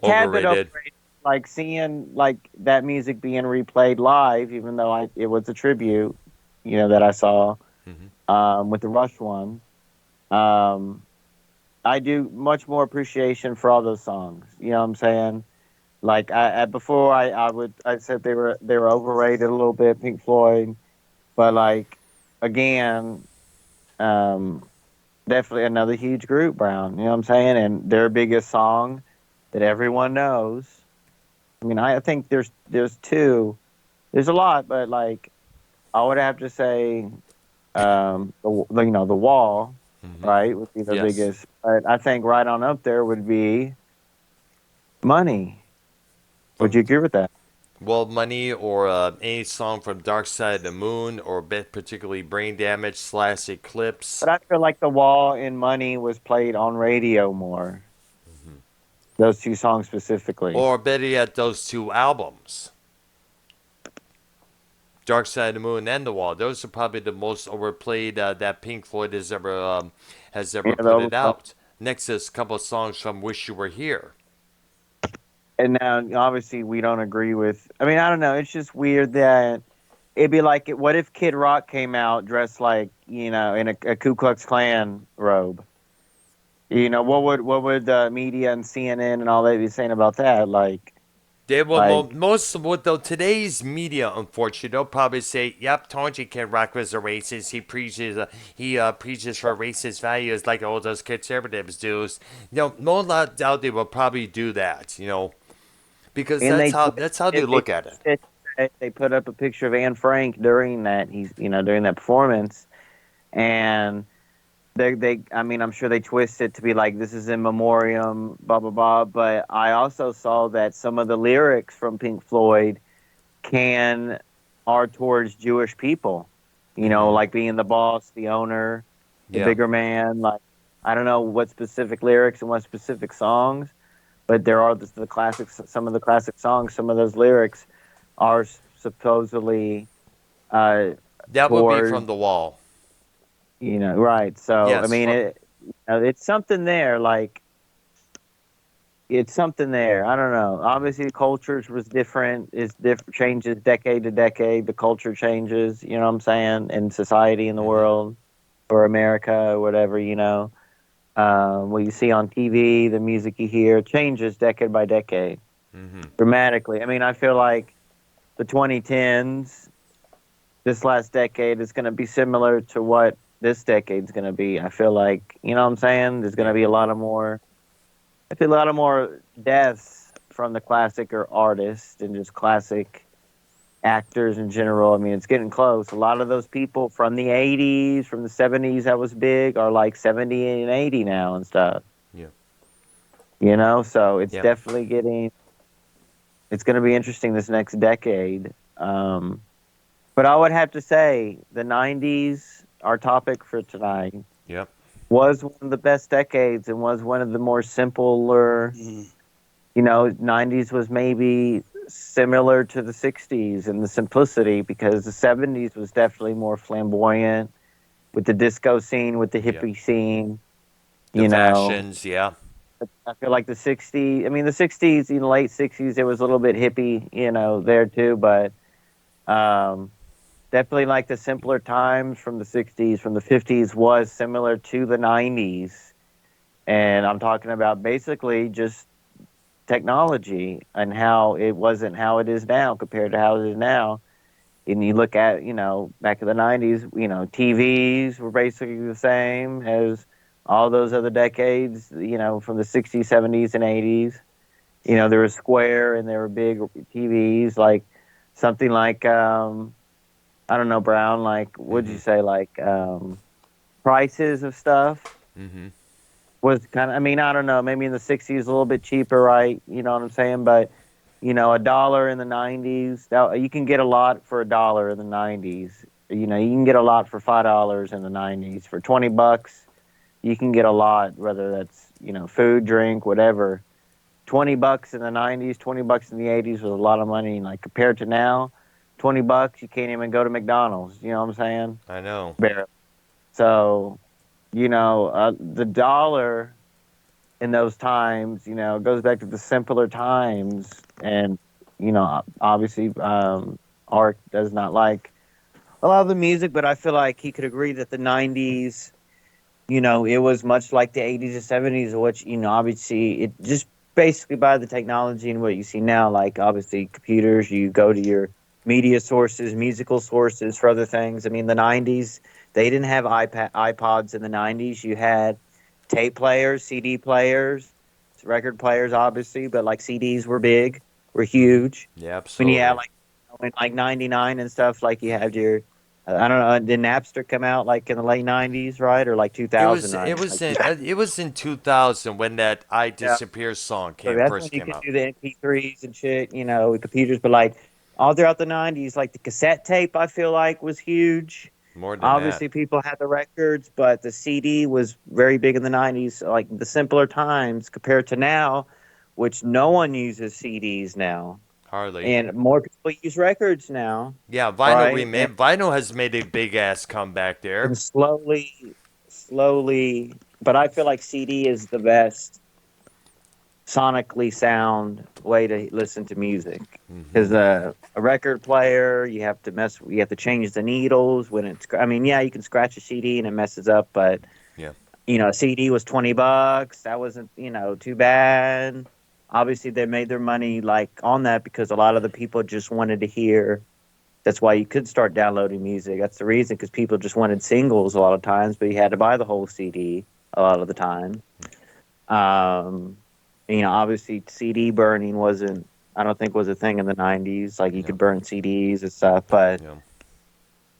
Overrated. overrated. Like seeing like that music being replayed live, even though it was a tribute, you know, that I saw hmm with the Rush one. Um, I do much more appreciation for all those songs. You know what I'm saying? Like before, I said they were overrated a little bit, Pink Floyd, but like again, um, definitely another huge group, Brown. You know what I'm saying? And their biggest song that everyone knows. I mean, I think there's two. There's a lot, but like I would have to say, the Wall, hmm right, would be the Yes. biggest. But I think right on up there would be Money. Would From you agree with that? World Money or any song from Dark Side of the Moon or bit particularly Brain Damage / Eclipse. But I feel like The Wall and Money was played on radio more. Those two songs specifically. Or better yet, those two albums, Dark Side of the Moon and The Wall. Those are probably the most overplayed that Pink Floyd has Yeah, ever put those. it out. Next is a couple of songs from Wish You Were Here. And now, obviously, we don't agree with. I mean, I don't know. It's just weird that it'd be like, what if Kid Rock came out dressed like, you know, in a Ku Klux Klan robe? You know, what would the media and CNN and all that be saying about that? They will Like, most of what though today's media, unfortunately, they'll probably say, "Yep, Tony Kid Rock was a racist. He preaches for racist values like all those conservatives do." No doubt they will probably do that. Because and that's they how they they look at it. they put up a picture of Anne Frank during that. During that performance, and I mean, I'm sure they twist it to be like this is in memoriam, blah blah blah. But I also saw that some of the lyrics from Pink Floyd can are towards Jewish people. Like being the boss, the owner, the Yeah. bigger man. Like I don't know what specific lyrics and what specific songs, but there are the classics. Some of the classic songs, some of those lyrics are supposedly uh, That would be toward, from the wall. right. So I Yes, mean, it's something there. Like it's something there. I don't know. Obviously, the cultures was different. It's different. Changes decade to decade. The culture changes. You know what I'm saying? In society, in the world, or America, or whatever. What you see on TV, the music you hear changes decade by decade, dramatically. I mean, I feel like the 2010s, this last decade, is going to be similar to what this decade's going to be. I feel like, you know what I'm saying? There's going to Yeah. be I feel a lot of more deaths from the classic or artists and just classic actors in general. I mean, it's getting close. A lot of those people from the 80s, from the 70s that was big are like 70 and 80 now and stuff. Yeah. So it's Yep. definitely it's going to be interesting this next decade. But I would have to say the 90s, our topic for tonight, Yep. was one of the best decades and was one of the more simpler. 90s was maybe similar to the 60s in the simplicity, because the 70s was definitely more flamboyant with the disco scene, with the hippie scene. The fashions, yeah. I feel like the 60s, I mean, the 60s, late 60s, it was a little bit hippie, there too, but definitely like the simpler times from the 60s, from the 50s was similar to the 90s. And I'm talking about basically just technology and how it wasn't how it is now compared to how it is now. And you look at, back in the 90s, TVs were basically the same as all those other decades, from the 60s, 70s, and 80s. There were square and there were big TVs, like something like, I don't know, Brown, like, what'd you say, like, prices of stuff was kind of, I mean, I don't know, maybe in the 60s a little bit cheaper, right? You know what I'm saying? But, $1 in the 90s, you can get a lot for $1 in the 90s. You can get a lot for $5 in the 90s. For $20, you can get a lot, whether that's, food, drink, whatever. $20 in the 90s, $20 in the 80s was a lot of money. Like compared to now, $20, you can't even go to McDonald's. You know what I'm saying? I know. Barely. So, the dollar in those times, goes back to the simpler times. And, obviously, Art does not like a lot of the music, but I feel like he could agree that the 90s, it was much like the 80s and 70s, which, obviously it just basically by the technology and what you see now, like obviously computers, you go to your media sources, musical sources for other things. I mean, the 90s, they didn't have iPods in the 90s. You had tape players, CD players, record players, obviously, but like CDs were huge. Yeah, When you had absolutely. like, in like 99 and stuff, like you had your, I don't know, did Napster come out like in the late 90s, right? Or like It was 2009? it was Like, in it was in 2000 when that I yeah. Disappear song So came that's when first you came could out. do the MP3s and shit, with computers. But like all throughout the 90s, like the cassette tape, I feel like was huge. More than that. Obviously, people had the records, but the CD was very big in the 90s. Like the simpler times compared to now, which no one uses CDs now. Hardly. And more people use records now, Yeah, right? And, vinyl has made a big ass comeback there. and slowly, but I feel like CD is the best sonically sound way to listen to music, because a record player, you have to change the needles when it's, I mean, yeah, you can scratch a CD and it messes up, but Yeah. a CD was $20. That wasn't, too bad. Obviously they made their money like on that because a lot of the people just wanted to hear. That's why you could start downloading music. That's the reason, because people just wanted singles a lot of times, but you had to buy the whole CD a lot of the time. Um, obviously CD burning I don't think was a thing in the 90s. Like you could burn CDs and stuff, but Yeah.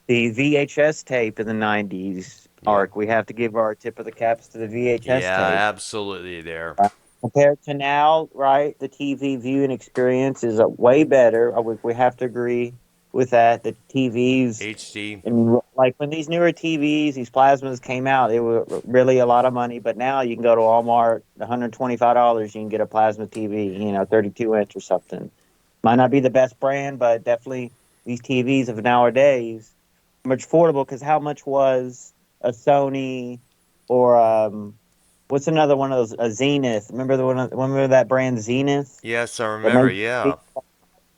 the VHS tape in the 90s, Yeah. we have to give our tip of the caps to the VHS Yeah, tape. absolutely there. Right? Compared to now, right? The TV viewing experience is way better. We have to agree. with that. The TVs. HD. I mean, like when these newer TVs, these plasmas came out, they were really a lot of money. But now you can go to Walmart, $125, you can get a plasma TV, 32-inch or something. Might not be the best brand, but definitely these TVs of nowadays are much affordable. Because how much was a Sony or what's another one of those? A Zenith. Remember remember that brand Zenith? Yes, I That remember. Yeah.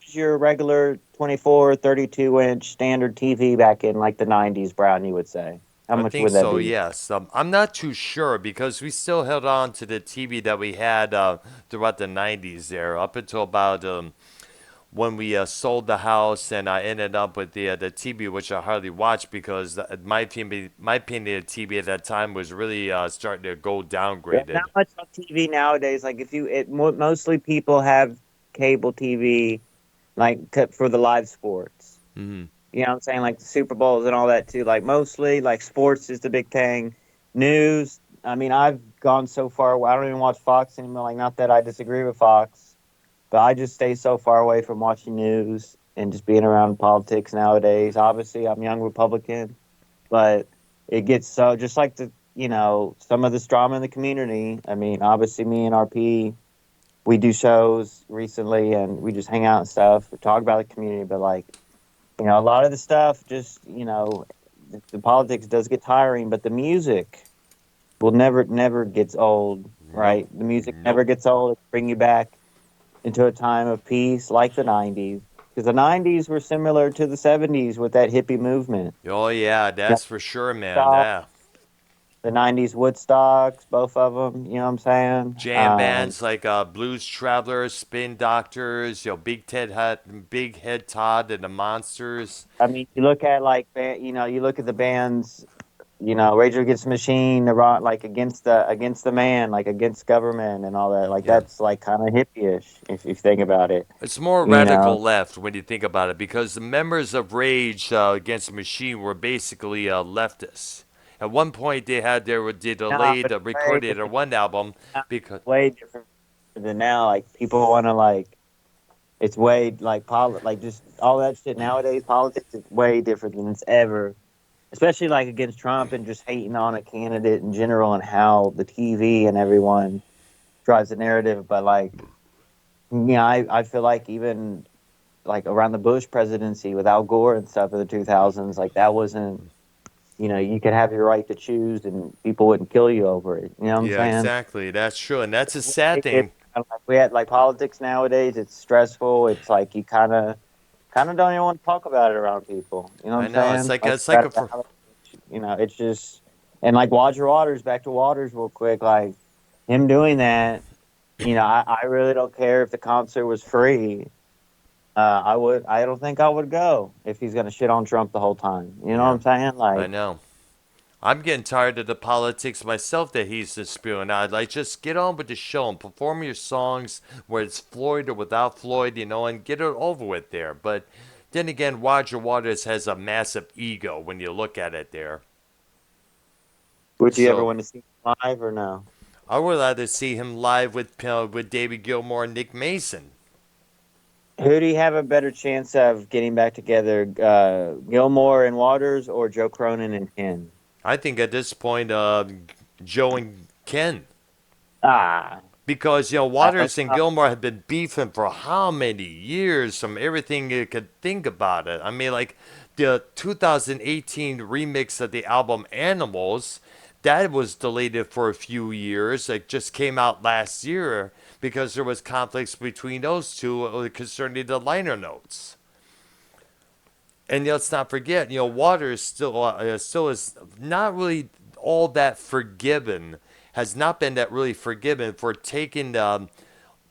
your regular 24, 32-inch standard TV back in like the 90s, Brown, you would say? How I much think would that so, be? yes. I'm not too sure because we still held on to the TV that we had throughout the 90s there, up until about when we sold the house, and I ended up with the TV, which I hardly watched because my opinion, the TV at that time was really starting to go There's not downgraded. much on TV nowadays. Like if mostly people have cable TV, like for the live sports. Hmm. You know what I'm saying? Like the Super Bowls and all that too. Like mostly, like sports is the big thing. News. I mean, I've gone so far. I don't even watch Fox anymore. Like, not that I disagree with Fox, but I just stay so far away from watching news and just being around politics nowadays. Obviously, I'm young Republican, but it gets so just like some of this drama in the community. I mean, obviously, me and RP, we do shows recently and we just hang out and stuff. We talk about the community, but like, a lot of the stuff just, the politics does get tiring, but the music will never gets old, Nope. right? The music Nope. never gets old. It bring you back into a time of peace like the 90s. Because the 90s were similar to the 70s with that hippie movement. Oh, yeah, Yeah, that's for sure, man. Woodstock, Yeah. the 90s Woodstocks, both of them, you know what I'm saying? Jam bands like Blues Travelers, Spin Doctors, Big Head Todd, and the Monsters. I mean, you look at you look at the bands, Rage Against the Machine, the rock, like against the man, like against government and all that. Like Yeah. that's like kind of hippie-ish if you think about it. It's more You know, radical left when you think about it, because the members of Rage Against the Machine were basically leftists. At one point, they no, delayed but way recording their different one album now. because Way different than now. Like people want to like it's way like like just all that shit nowadays. Politics is way different than it's ever, especially like against Trump and just hating on a candidate in general and how the TV and everyone drives the narrative. But like, I feel like even like around the Bush presidency with Al Gore and stuff in the 2000s, like that wasn't, you could have your right to choose and people wouldn't kill you over it. You know what I'm yeah, saying? exactly, that's true, and that's a sad Like thing. we had like politics nowadays. It's stressful. It's like you kind of don't even want to talk about it around people. You know what I I'm know saying? Like it's like a it's just it's like Roger Waters. Back to Waters real quick. Like him doing that. I really don't care if the concert was free. I don't think I would go if he's gonna shit on Trump the whole time. You know what yeah, I'm saying? I Like, know. I'm getting tired of the politics myself that he's just spewing out. Like, just get on with the show and perform your songs, whether it's Floyd or without Floyd, and get it over with there. But then again, Roger Waters has a massive ego when you look at it there. would you ever So want to see him live or no? I would rather see him live with David Gilmour and Nick Mason. Who do you have a better chance of getting back together, Gilmore and Waters or Joe Cronin and Ken? I think at this point, Joe and Ken. Ah, Because, I don't Waters and know. Gilmore have been beefing for how many years from everything you could think about it. I mean, like the 2018 remix of the album Animals, that was delayed for a few years. It just came out last year because there was conflicts between those two concerning the liner notes. And let's not forget, Waters still is not really all that forgiven. Has not been that really forgiven for taking the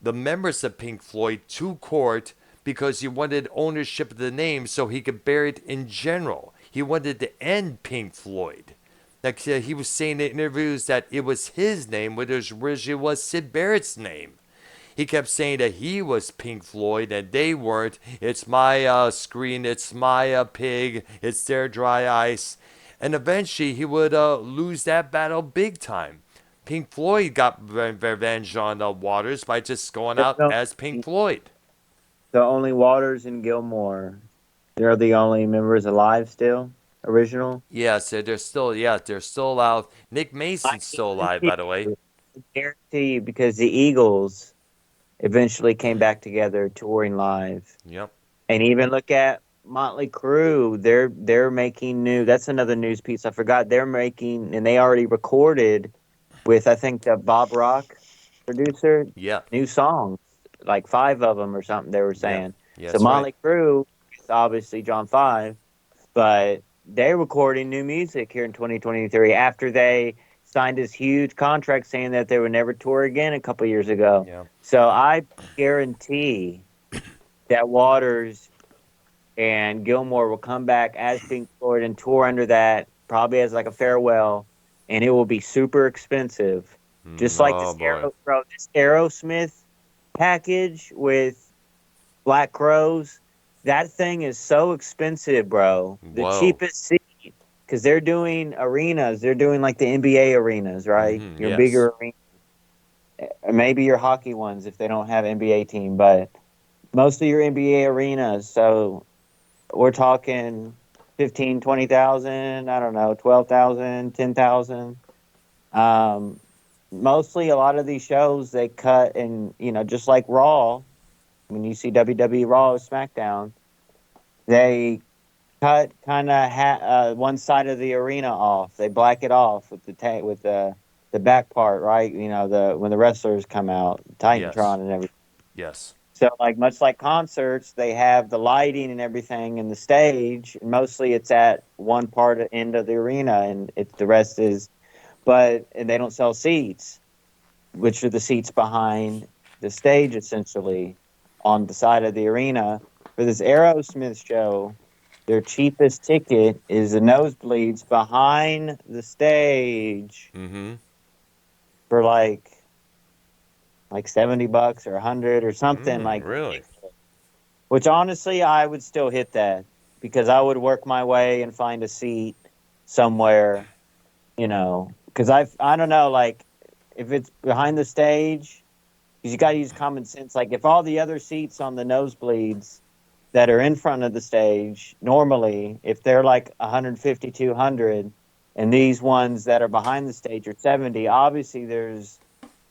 members of Pink Floyd to court because he wanted ownership of the name so he could bury it in general. He wanted to end Pink Floyd. Like he was saying in interviews that it was his name, when it originally was Sid Barrett's name. He kept saying that he was Pink Floyd and they weren't. It's my screen, it's my pig, it's their dry ice. And eventually he would lose that battle big time. Pink Floyd got revenge on Waters by just going There's out no- as Pink Floyd. the only Waters and Gilmore They're the only members alive still, original. Yes, they're still alive. Nick I Mason's still alive, guarantee by the way. you, I guarantee you, because the Eagles eventually came back together touring live. Yep. And even look at Motley Crue. They're making new. That's another news piece I forgot. They're making, and they already recorded with, I think, the Bob Rock producer, Yeah. new songs, like 5 of them or something. They were Yeah. saying. Yeah, So that's right. Motley Crue is obviously John 5, but they're recording new music here in 2023 after they signed this huge contract saying that they would never tour again a couple years ago. Yeah. So I guarantee that Waters and Gilmore will come back as Pink Floyd and tour under that, probably as like a farewell, and it will be super expensive. Just like Oh boy. This Aerosmith package with Black Crows, that thing is so expensive, bro. The Whoa. cheapest seat, because they're doing arenas, they're doing like the NBA arenas, right? Your Yes. bigger arena, maybe your hockey ones if they don't have NBA team, but most of your NBA arenas. So we're talking 15, 20,000. I don't know, 12,000, 10,000. Um, Mostly a lot of these shows they cut, and just like Raw, when you see WWE Raw or SmackDown, they cut kind of one side of the arena off. They black it off with the back part, right? The when the wrestlers come out, Yes. Titantron and everything. Yes. So, like much like concerts, they have the lighting and everything in the stage. Mostly, it's at one part end of the arena, and the rest is. And they don't sell seats, which are the seats behind the stage, essentially, on the side of the arena. For this Aerosmith show, their cheapest ticket is the nosebleeds behind the stage Mm-hmm. for like $70 or 100 or something like Really? ridiculous. Which honestly, I would still hit that because I would work my way and find a seat somewhere, because I don't know, like if it's behind the stage, because you got to use common sense. Like if all the other seats on the nosebleeds that are in front of the stage, normally, if they're like 150, 200, and these ones that are behind the stage are 70, obviously there's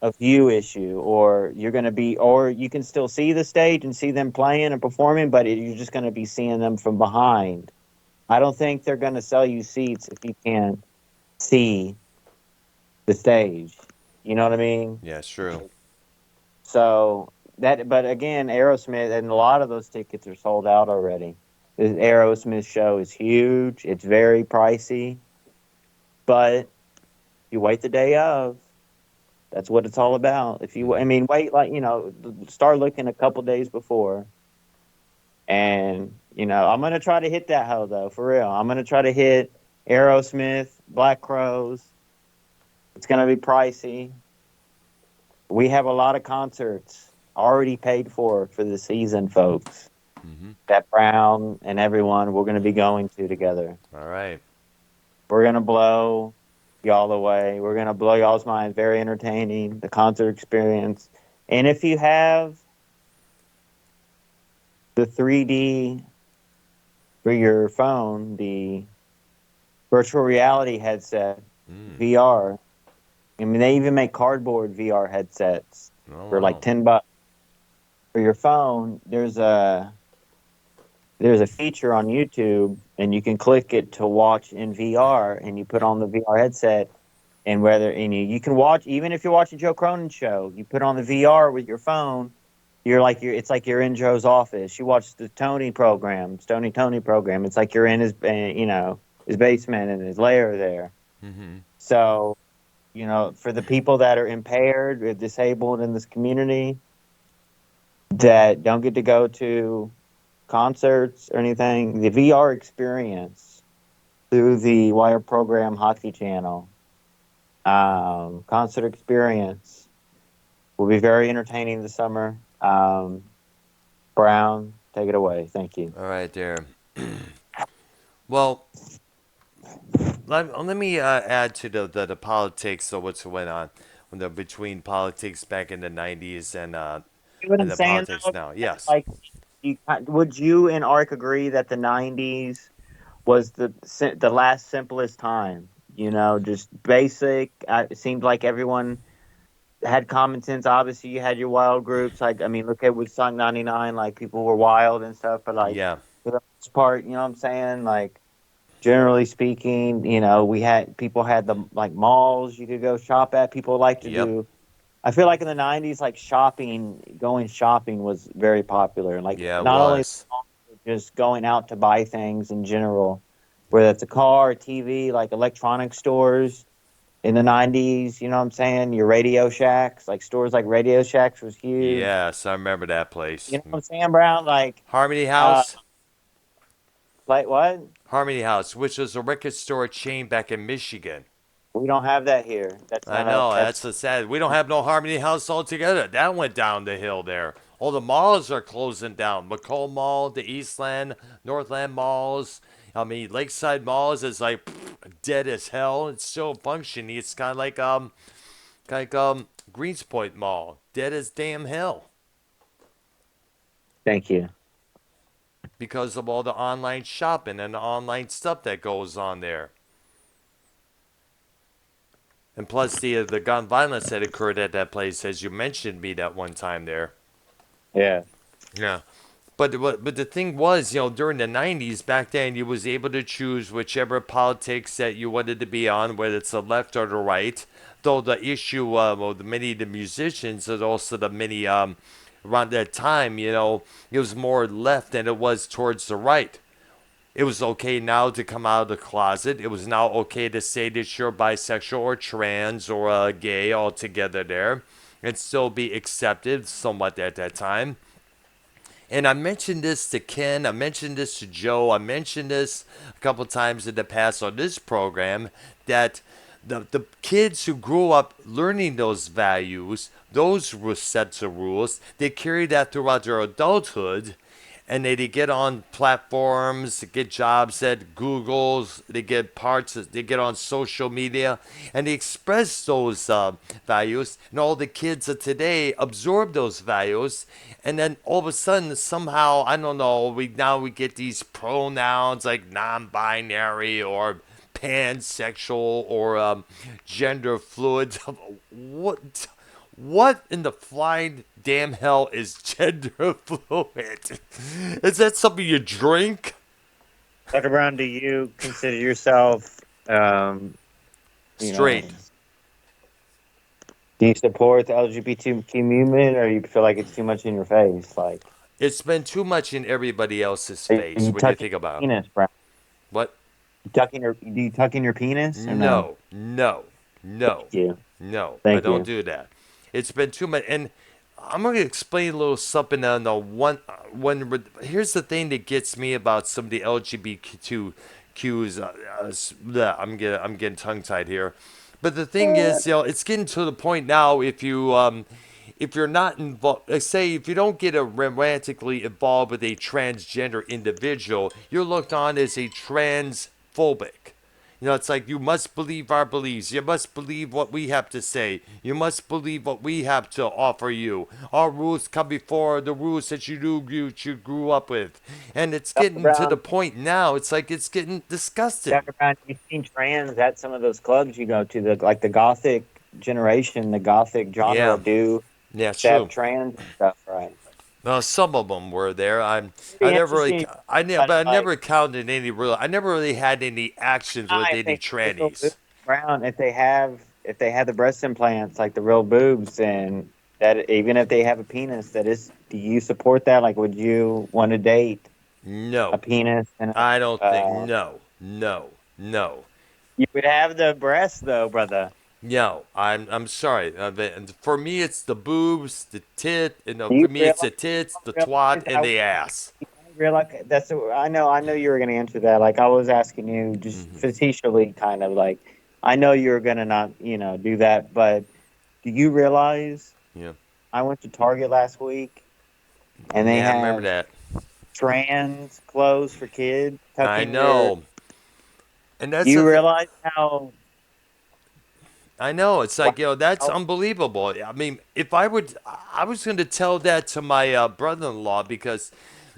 a view issue, or you can still see the stage and see them playing and performing, but you're just going to be seeing them from behind. I don't think they're going to sell you seats if you can't see the stage. You know what I mean? Yeah, it's true. So but again, Aerosmith, and a lot of those tickets are sold out already. The Aerosmith show is huge. It's very pricey, but you wait the day of. That's what it's all about. I mean, wait, like, start looking a couple days before. And, I'm going to try to hit that hoe, though, for real. I'm going to try to hit Aerosmith, Black Crows. It's going to be pricey. We have a lot of concerts already paid for the season, folks. That Brown and everyone we're going to be going to together. All right. We're going to blow y'all away. We're going to blow y'all's minds. Very entertaining, the concert experience. And if you have the 3D for your phone, the virtual reality headset, VR. I mean, they even make cardboard VR headsets Oh, for like wow. $10 for your phone. There's a feature on YouTube, and you can click it to watch in VR, and you put on the VR headset, and you can watch, even if you're watching Joe Cronin's show, you put on the VR with your phone. It's like you're in Joe's office. You watch the Tony program. It's like you're in his basement and his lair there. So, for the people that are impaired or disabled in this community that don't get to go to concerts or anything, the VR experience through the Wire Program Hockey Channel concert experience will be very entertaining this summer. Brown, take it away. Thank you. All right, there. Well, let me add to the politics of what's going on between politics back in the 90's See what and I'm the saying, politics though? now. Yes. Like, would you and Ark agree that the '90s was the last simplest time? You know, just basic. It seemed like everyone had common sense. Obviously, you had your wild groups. Like, I mean, look at Woodstock '99. Like, people were wild and stuff. But like, Yeah, for the most part, you know what I'm saying? Like, generally speaking, you know, people had the like malls you could go shop at. People like to yep, do. I feel like in the '90s, like going shopping was very popular. Like, yeah, it not only was. just going out to buy things in general, whether it's a car, TV, like electronic stores in the '90s. You know what I'm saying? Your Radio Shacks, like stores like Radio Shacks was huge. Yes, I remember that You place. know what I'm saying, Brown? Like, Harmony uh, House. like what? Harmony House, which was a record store chain back in Michigan. We don't have that here. That's I not a. know, That's that's the sad. We don't have no Harmony House altogether. That went down the hill there. All the malls are closing down. McCall Mall, the Eastland, Northland malls. I mean, Lakeside Malls is like dead as hell. It's still functioning. It's kind of like Greenspoint Mall, dead as damn hell thank you. because of all the online shopping and the online stuff that goes on there. And plus the gun violence that occurred at that place, as you mentioned me that one time there. Yeah. Yeah. But the thing was, during the '90s, back then, you was able to choose whichever politics that you wanted to be on, whether it's the left or the right. Though the issue of the many of the musicians and also the many around that time, it was more left than it was towards the right. It was okay now to come out of the closet. It was now okay to say that you're bisexual or trans or gay altogether there, and still be accepted somewhat at that time. And I mentioned this to Ken, I mentioned this to Joe, I mentioned this a couple times in the past on this program that the kids who grew up learning those values, those sets of rules, they carry that throughout their adulthood, and they get on platforms, they get jobs at Google's, they get on social media, and they express those values, and all the kids of today absorb those values, and then all of a sudden, somehow, I don't know, we get these pronouns like non-binary or pansexual or gender fluid. What? What in the flying damn hell is gender fluid? Is that something you drink? Dr. Brown, do you consider yourself, you know, Straight. do you support the LGBTQ movement, or you feel like it's too much in your face? Like, It's been too much in everybody else's are face you when you tucking think about your penis, Brown? what? Do you tuck in your penis or no? No, no, no, Thank you. no. I Thank don't you. do that. It's been too much, and I'm gonna explain a little something on the one. Here's the thing that gets me about some of the LGBTQs. I'm getting tongue tied here, but the thing is, it's getting to the point now. If you're not involved, say if you don't get a romantically involved with a transgender individual, you're looked on as a transphobic. It's like you must believe our beliefs. You must believe what we have to say. You must believe what we have to offer you. Our rules come before the rules that you grew up with. And it's Dr. getting to the Brown, point now. It's like it's getting disgusting. Dr. Brown, you've seen trans at some of those clubs you go to, like the Gothic generation, the Gothic genre Yeah, do yeah, accept true. trans and stuff, right? Some of them were there. I Pretty never really, interesting, but I like, never counted any real. I never really had any actions with if any they have the real boobs, trannies. Brown, if they have the breast implants, like the real boobs, and that even if they have a penis, do you support that? Like, would you want to date a No, penis and I don't think. uh, No, no, no. you would have the breasts though, brother. No, I'm sorry. For me, it's the boobs, the tit, and Do for you me, it's realize, the tits, the realize twat, and the ass. I realize I know you were gonna answer that. Like I was asking you just Hmm. facetiously, kind of like I know you were gonna not, do that, but do you realize Yeah, I went to Target last week and they yeah, I remember have that. trans clothes for kids. I know, and Do that's you the thing. realize how I know. It's wow, like that's how unbelievable. I mean, if I would, I was going to tell that to my brother-in-law because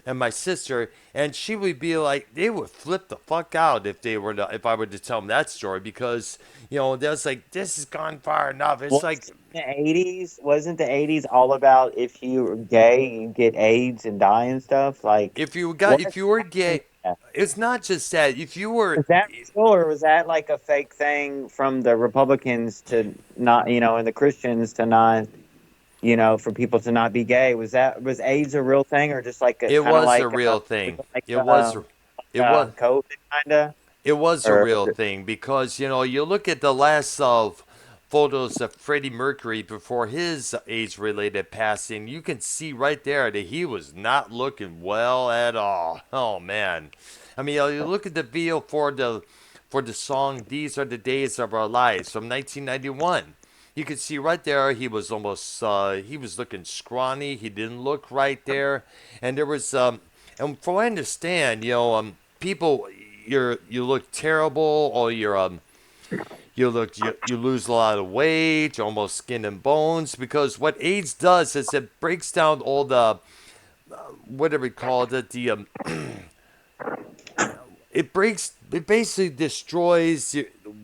and my sister, and she would be like, they would flip the fuck out if I were to tell them that story, because that's like, this has gone far enough. It's like, Wasn't the 80s all about if you were gay, you get AIDS and die and stuff? Like, what? if you were gay, it's not just that. If you were, Was that real, or was that like a fake thing from the Republicans to not, and the Christians to not, for people to not be gay? Was AIDS a real thing, or just like a it kind of was a like real thing. like It was, it was, COVID kind of? it was a Or was real it? thing, because you look at the last of photos of Freddie Mercury before his AIDS-related passing. You can see right there that he was not looking well at all. Oh man, I mean, you look at the video for the song "These Are the Days of Our Lives" from 1991. You could see right there he was almost he was looking scrawny. He didn't look right there, and there was and from what I understand, people, you look terrible, or you lose a lot of weight, almost skin and bones, because what AIDS does is it breaks down all the whatever you call it, it basically destroys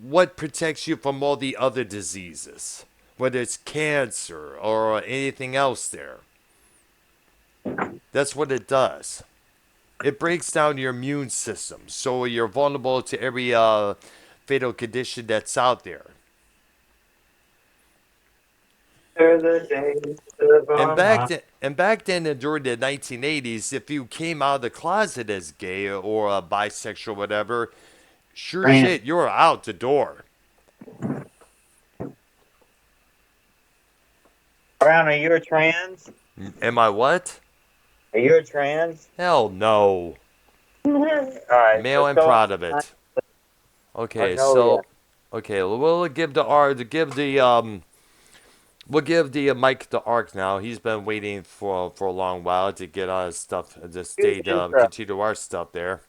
what protects you from all the other diseases, whether it's cancer or anything else there. That's what it does. It breaks down your immune system, so you're vulnerable to every fatal condition that's out there. And back then, during the 1980s, if you came out of the closet as gay or bisexual, whatever, sure shit, you were out the door. Brown, are you a trans? Am I what? Are you a trans? Hell no. All right. Male and proud of it. Okay, Arknolia. okay, we'll give we'll give the mic to Ark now. He's been waiting for a long while to get on his stuff, to continue our stuff there.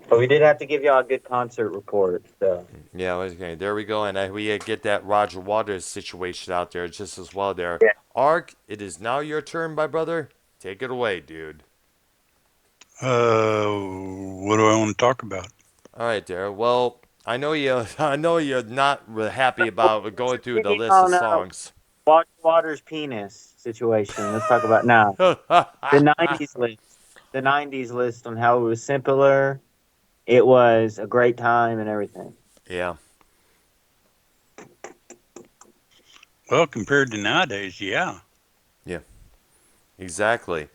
But we did have to give y'all a good concert report. So. Yeah, okay, there we go. And we get that Roger Waters situation out there just as well there. Yeah. Ark, it is now your turn, my brother. Take it away, dude. What do I want to talk about? All right, there. Well, I know you're not really happy about going through the list of songs. Waters penis situation. Let's talk about now. The 90's list. The 90's list on how it was simpler. It was a great time and everything. Yeah. Well, compared to nowadays, yeah. Yeah. Exactly.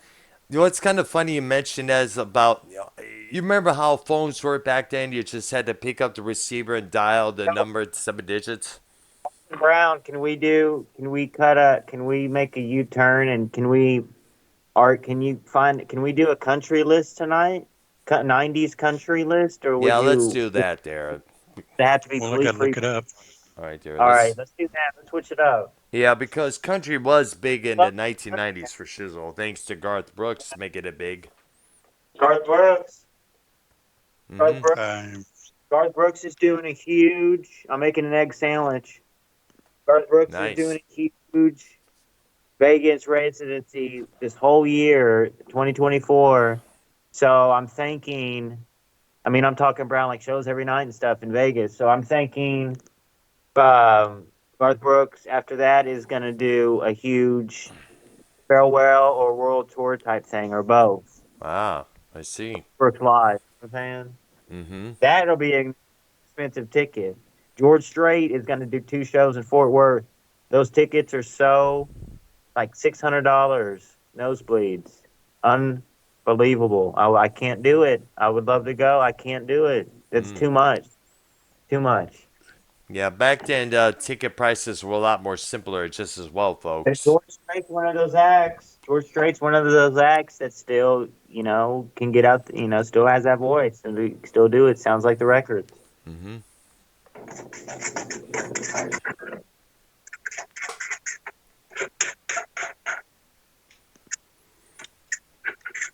It's kind of funny you mentioned as about, you remember how phones were back then? You just had to pick up the receiver and dial the number 7 digits. Brown, can we make a U-turn, and can we do a country list tonight? 90's country list, or would yeah, you? Let's do that there. They have to be Well, I gotta look it up. All right, there. All right, let's do that. Let's switch it up. Yeah, because country was big in the 1990s for shizzle, thanks to Garth Brooks making it big. Garth Brooks. Mm-hmm. Garth Brooks is doing a huge. I'm making an egg sandwich. Garth Brooks is doing a huge Vegas residency this whole year, 2024. So I'm thinking. I mean, I'm talking Brown, like shows every night and stuff in Vegas. So I'm thinking. Garth Brooks, after that, is going to do a huge farewell or world tour type thing, or both. Wow, I see. Brooks Live, you know what I'm saying? Mm-hmm. That'll be an expensive ticket. George Strait is going to do 2 shows in Fort Worth. Those tickets are so, like $600, nosebleeds. Unbelievable. I can't do it. I would love to go. I can't do it. It's too much. Too much. Yeah, back then ticket prices were a lot more simpler, just as well, folks. George Strait's one of those acts. That still, can get out. Still has that voice, and we still do it. Sounds like the records. Mm-hmm.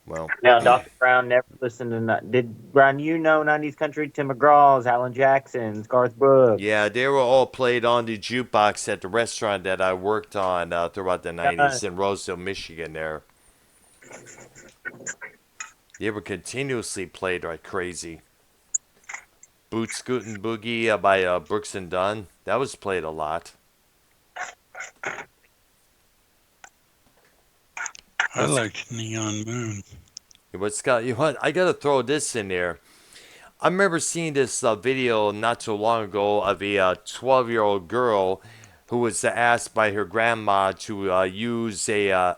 Well, now Dr. Brown never listened to. Did Brown? 90's country? Tim McGraw's, Alan Jackson's, Garth Brooks. Yeah, they were all played on the jukebox at the restaurant that I worked on throughout the 90's in Roseville, Michigan. There. They were continuously played like crazy. Boot Scootin' Boogie by Brooks and Dunn. That was played a lot. I liked Neon Moon. What's got you? What I gotta throw this in there. I remember seeing this video not too long ago of a 12-year-old girl who was asked by her grandma to use a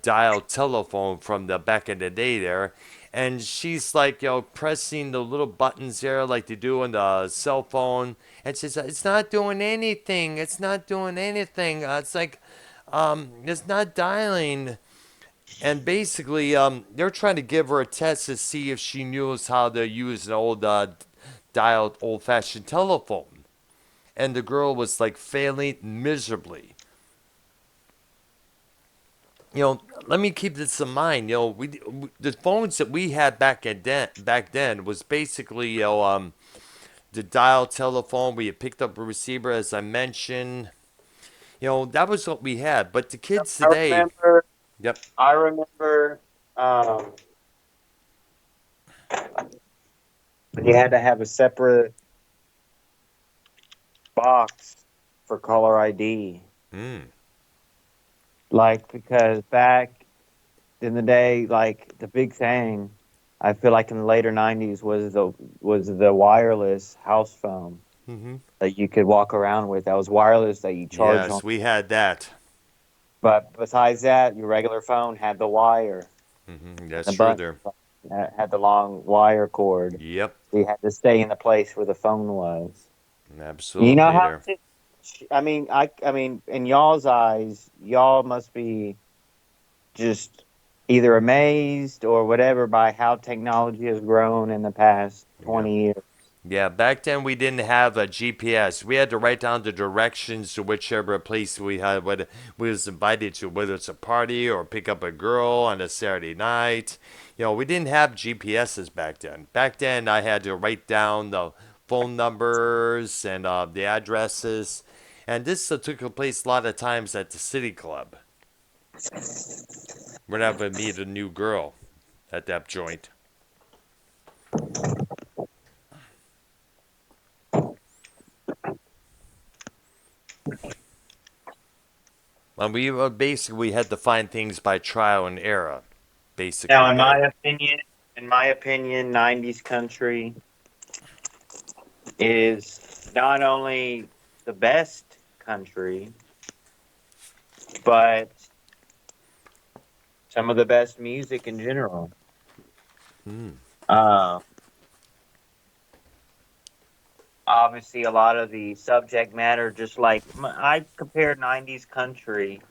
dial telephone from the back in the day there, and she's like, pressing the little buttons there like they do on the cell phone, and she says, "It's not doing anything. It's not doing anything. It's like, it's not dialing." And basically, they're trying to give her a test to see if she knows how to use an old dialed old-fashioned telephone. And the girl was like failing miserably. Let me keep this in mind. The phones that we had back then was basically the dial telephone where you picked up a receiver, as I mentioned. That was what we had. But the kids I today, remember. yep, I remember. You had to have a separate box for caller ID. mm, Like, because back in the day, like the big thing, I feel like in the later '90s was the wireless house phone mm-hmm. that you could walk around with. That was wireless that you charge on. Yes, we had that. But besides that, your regular phone had the wire. That's The true button there. had the long wire cord. Yep, So you had to stay in the place where the phone was. You know absolutely how there. I mean, in y'all's eyes, y'all must be just either amazed or whatever by how technology has grown in the past Yeah. 20 years. Yeah, back then we didn't have a GPS. We had to write down the directions to whichever place we was invited to, whether it's a party or pick up a girl on a Saturday night. We didn't have GPSs back then. Back then I had to write down the phone numbers and the addresses. And this took place a lot of times at the city club. Whenever I meet a new girl at that joint. And we had to find things by trial and error, basically. Now, in There. my opinion, 90s country is not only the best country, but some of the best music in general. Hmm. Obviously, a lot of the subject matter, just like I compared 90s country,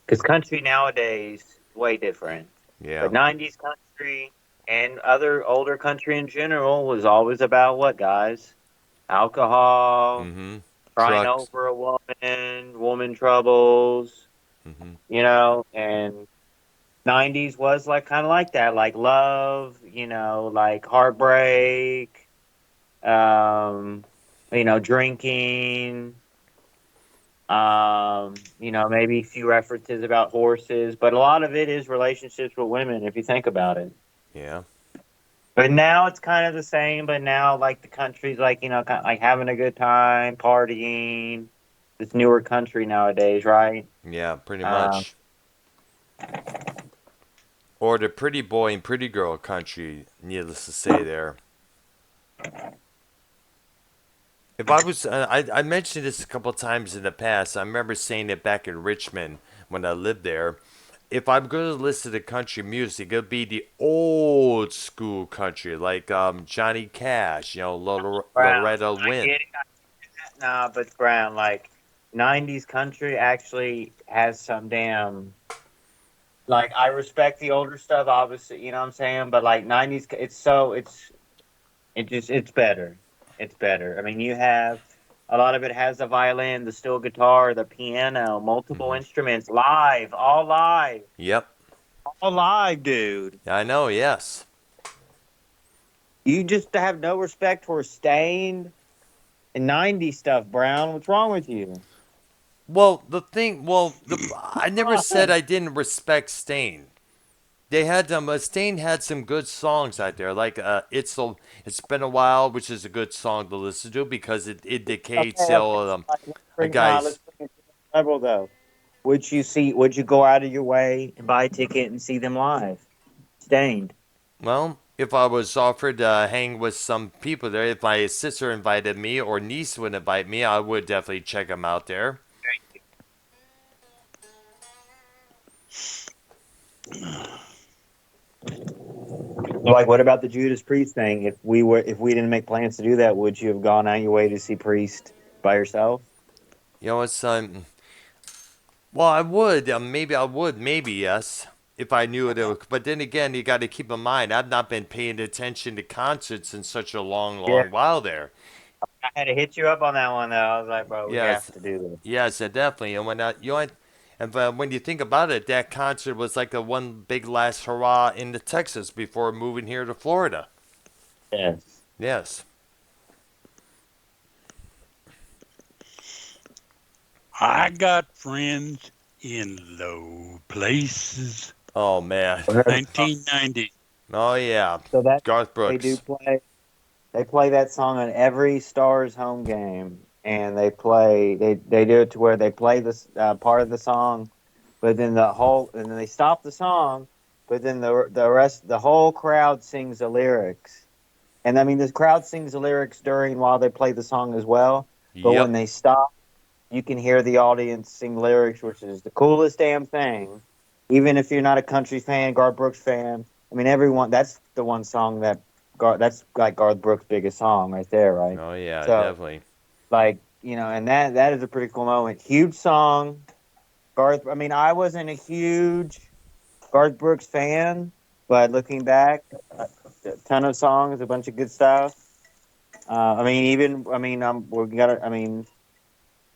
because country nowadays is way different. Yeah. But 90s country and other older country in general was always about what, guys? Alcohol, Mm-hmm. crying Trucks. over a woman troubles, Mm-hmm. and 90s was like kind of like that, like love, like heartbreak, drinking, maybe a few references about horses, but a lot of it is relationships with women, if you think about it. Yeah. But now it's kind of the same, but now like the country's like, kind of like having a good time, partying, this newer country nowadays, right? Yeah, pretty Um, much. Or the pretty boy and pretty girl country, needless to say there. If I was, I mentioned this a couple times in the past. I remember saying it back in Richmond when I lived there. If I'm going to listen to country music, it'll be the old school country, like Johnny Cash, Brown, Loretta I Lynn. get it. Nah, but Brown, like 90s country actually has some damn, like, I respect the older stuff, obviously, you know what I'm saying? But like 90s, it's better. It's better. I mean, you have a lot of it has the violin, the steel guitar, the piano, multiple Hmm. instruments, live, all live, Yep, all live, dude. I know. Yes. You just have no respect for Stained and 90s stuff, Brown. What's wrong with you? Well, I never said I didn't respect Stain. They had Mustaine had some good songs out there, like it's been a while, which is a good song to listen to because it indicates Okay, okay. a Let's guy's. bring it to the level though. Would you go out of your way and buy a ticket and see them live? Stained. Well, if I was offered to hang with some people there, if my sister invited me or niece would invite me, I would definitely check them out there. Like, what about the Judas Priest thing? If we didn't make plans to do that, would you have gone out your way to see Priest by yourself? You know, it's well, I would. Maybe I would. Maybe yes, if I knew it. But then again, you got to keep in mind, I've not been paying attention to concerts in such a long, Yeah, long while there. I had to hit you up on that one though. I was like, bro, we Yes, have to do this. yes, definitely. And when and when you think about it, that concert was like a one big last hurrah into Texas before moving here to Florida. Yes. Yes. I got friends in low places. Oh man. 1990. Oh yeah. So that Garth they do Brooks. play. They play that song on every Stars home game, and they do it to where they play this part of the song, but then and then they stop the song, but then the whole crowd sings the lyrics, and I mean the crowd sings the lyrics during while they play the song as well, but when Yep. they stop, you can hear the audience sing lyrics, which is the coolest damn thing. Even if you're not a country fan, Garth Brooks fan, I mean everyone. That's the one song that's like Garth Brooks' biggest song right there, right? Oh yeah, So definitely. like and that is a pretty cool moment. Huge song, Garth. I mean, I wasn't a huge Garth Brooks fan, but looking back, a ton of songs, a bunch of good stuff. We're gonna. I mean,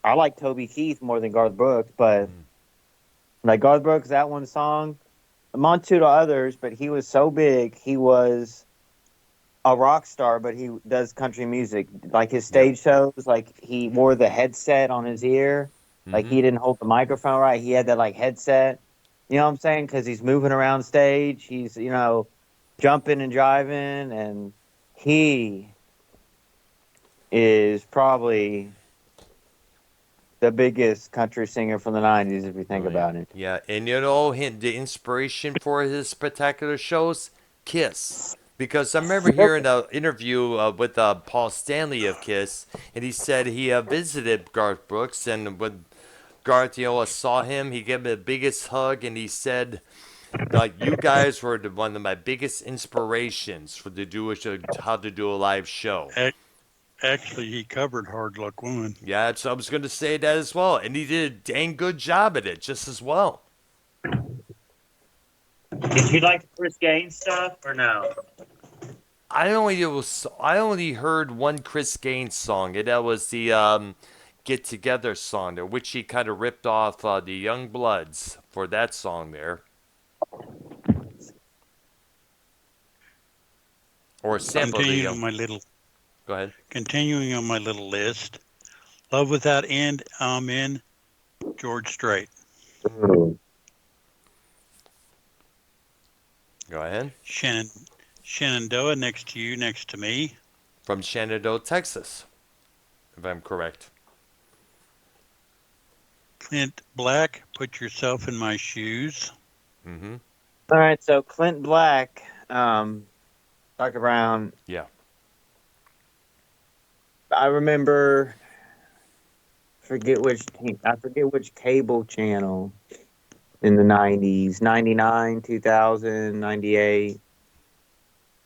I like Toby Keith more than Garth Brooks, but Mm. like Garth Brooks, that one song, among two to others, but he was so big. He was a rock star, but he does country music. Like his Yep. stage shows, like he wore the headset on his ear. Like Mm-hmm. he didn't hold the microphone right. He had that like headset. You know what I'm saying? Because he's moving around stage. He's jumping and driving, and he is probably the biggest country singer from the '90s if you think Oh yeah. about it. Yeah, and the inspiration for his spectacular shows, Kiss. Because I remember hearing an interview with Paul Stanley of Kiss, and he said he visited Garth Brooks, and when Garth, saw him, he gave him the biggest hug, and he said, like, you guys were one of my biggest inspirations for how to do a live show. Ac- Actually, he covered Hard Luck Woman. Yeah, so I was going to say that as well, and he did a dang good job at it, just as well. Did you like the Chris Gaines stuff or no? I only heard one Chris Gaines song, and that was the "Get Together" song there, which he kind of ripped off the Young Bloods for that song there, or sampled the Continuing Young. on my little Go ahead. continuing on my little list. Love Without End. Amen. George Strait. Ooh. Go ahead. Shenandoah, Next to You, Next to Me. From Shenandoah, Texas, if I'm correct. Clint Black, Put Yourself in My Shoes. Mm-hmm. All right, so Clint Black, Dr. Brown. Yeah. I remember, I forget which cable channel in the 90s, 99, 2000, 98.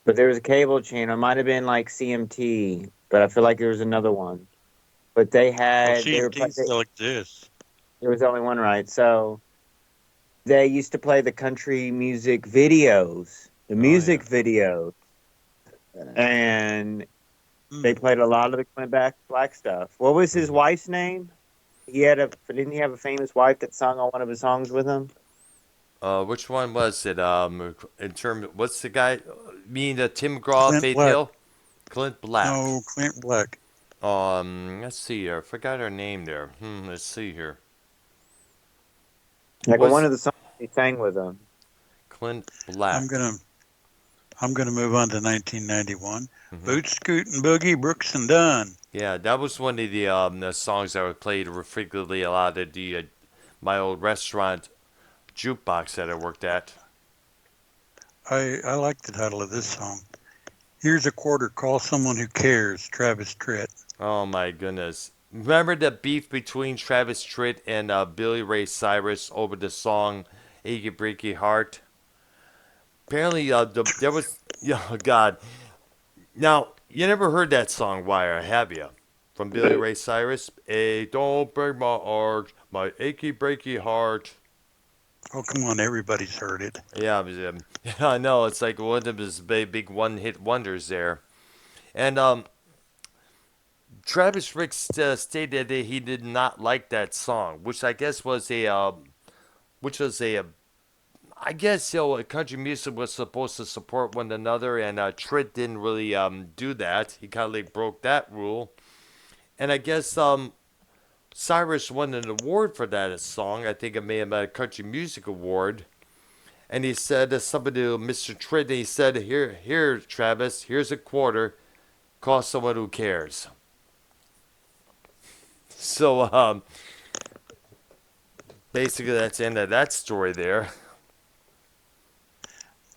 But there was a cable channel. It might have been like CMT, but I feel like there was another one. But Well, CMT still exists. there was only one, right? So they used to play the country music videos, the Oh yeah. music videos, and they Hmm. played a lot of the Clint Black stuff. What was his wife's name? Didn't he have a famous wife that sung on one of his songs with him? Which one was it? In terms, what's the guy? Mean Tim McGraw, Clint Faith Black. Hill, Clint Black. No, Clint Black. Let's see here. I forgot her name there. Let's see here. Like on one Was of the songs he sang with him. Clint Black. I'm gonna move on to 1991. Hmm. Boot Scoot and Boogie, Brooks and Dunn. Yeah, that was one of the songs that were played frequently a lot at the my old restaurant jukebox that I worked at. I like the title of this song. Here's a quarter. Call someone who cares. Travis Tritt. Oh my goodness! Remember the beef between Travis Tritt and Billy Ray Cyrus over the song "Achy Breaky Heart"? Apparently, there was. Oh God! Now you never heard that song, Wire, have you? From Billy Ray Cyrus. Hey, don't break my heart, my achy breaky heart. Oh, come on. Everybody's heard it. Yeah, I know. It's like one of his big one-hit wonders there. And Travis Rick stated that he did not like that song, which I guess was which was a, I guess country music was supposed to support one another, and Tritt didn't really do that. He kind of like broke that rule, and I guess Cyrus won an award for that song. I think it may have been a country music award. And he said something to Mr. Tritt. He said, "Here, Travis. Here's a quarter. Call someone who cares." So basically, that's the end of that story there.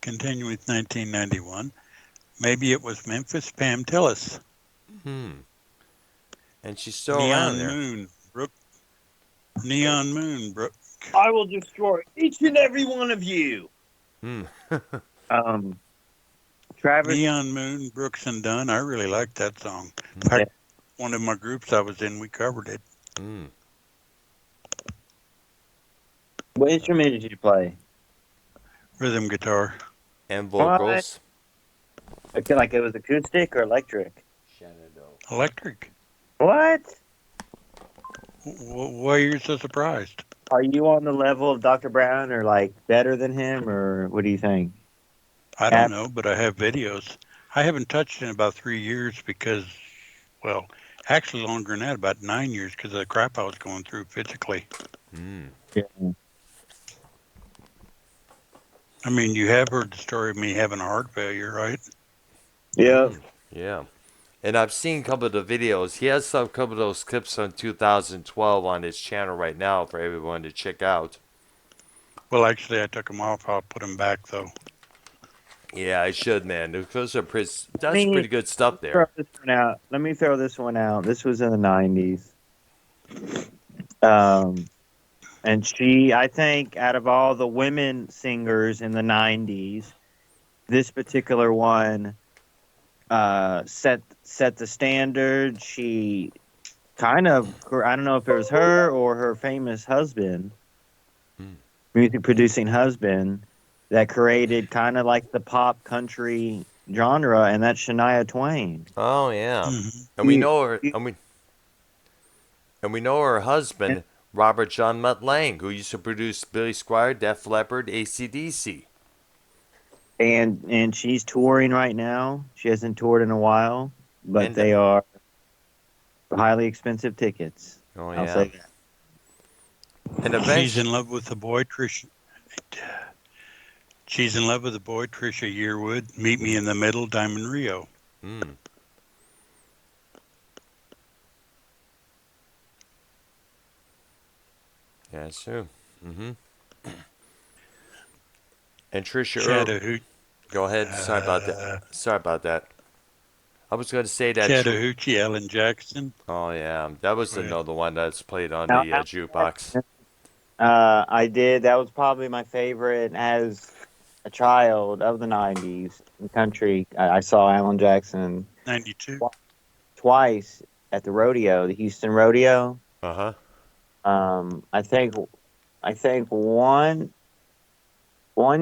Continue with 1991. Maybe it was Memphis Pam Tillis. Hmm. And she's still around Neon there. Moon. Brooke. Neon Moon. Brooke. I will destroy each and every one of you. Hmm. Travis. Neon Moon, Brooks and Dunn. I really liked that song. In fact, one of my groups I was in, we covered it. Hmm. What instrument did you play? Rhythm guitar. And vocals. I feel like it was acoustic or electric. Electric. What? Why are you so surprised? Are you on the level of Dr. Brown, or like better than him, or what do you think? I don't know, but I have videos. I haven't touched it in about 3 years because, well, actually longer than that, about 9 years because of the crap I was going through physically. Hmm. Yeah. I mean, you have heard the story of me having a heart failure, right? Yeah. Yeah. And I've seen a couple of the videos. He has some couple of those clips from 2012 on his channel right now for everyone to check out. Well, actually, I took them off. I'll put them back, though. Yeah, I should, man. Those are that's pretty good stuff Throw there. this one out. Let me throw this one out. This was in the 90s. And she, I think, out of all the women singers in the 90s, this particular one set the standard. She kind of, I don't know if it was her or her famous husband, music producing husband, that created kind of like the pop country genre, and that's Shania Twain. Oh yeah, Mm-hmm. and we know her, and we know her husband, Robert John Mutt Lang, who used to produce Billy Squier, Def Leppard, AC/DC. And she's touring right now. She hasn't toured in a while, but they are highly expensive tickets. Oh I'll yeah. say that. And She's in love with the boy Trisha. She's in love with the boy Trisha Yearwood. Meet Me in the Middle, Diamond Rio. Mm. Yeah, that's true. Mm-hmm. And Trisha Chattahoochee. Go ahead. Sorry about that. Sorry about that. I was going to say that. Chattahoochee, Alan Jackson. Oh yeah, that was another one that's played on Now, the jukebox. I did. That was probably my favorite as a child of the 90s in country. I saw Alan Jackson 92. twice at the rodeo, the Houston rodeo. Uh-huh. I think one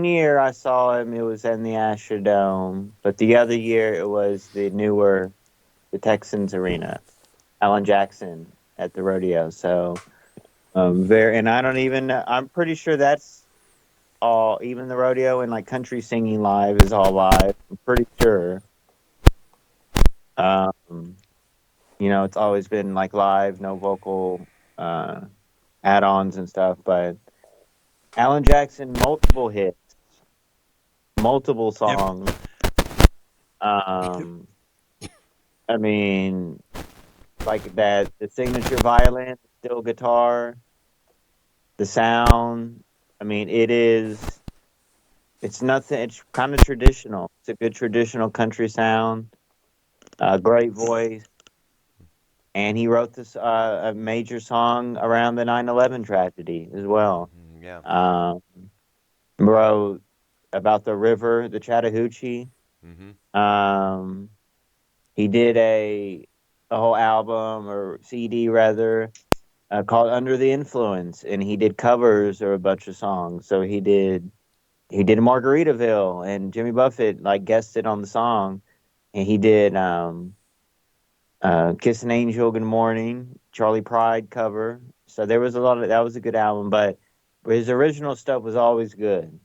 year I saw him, it was in the Astrodome, but the other year it was the Texans Arena. Alan Jackson at the rodeo. So and I'm pretty sure that's all, even the rodeo and like country singing live is all live. I'm pretty sure. It's always been like live, no vocal add-ons and stuff, but Alan Jackson, multiple hits. multiple Yep. songs. I mean, like that, the signature violin, steel guitar, the sound. I mean, it's nothing. It's kind of traditional. It's a good traditional country sound. Great voice, and he wrote this a major song around the 9/11 tragedy as well. Yeah. Um, wrote about the river, the Chattahoochee. Mm-hmm. Um, he did a whole album or CD rather called Under the Influence, and he did covers of a bunch of songs. So he did Margaritaville, and Jimmy Buffett like guested on the song, and he did Kiss an Angel, Good Morning, Charlie Pride cover. So there was a lot of that was a good album, but his original stuff was always good.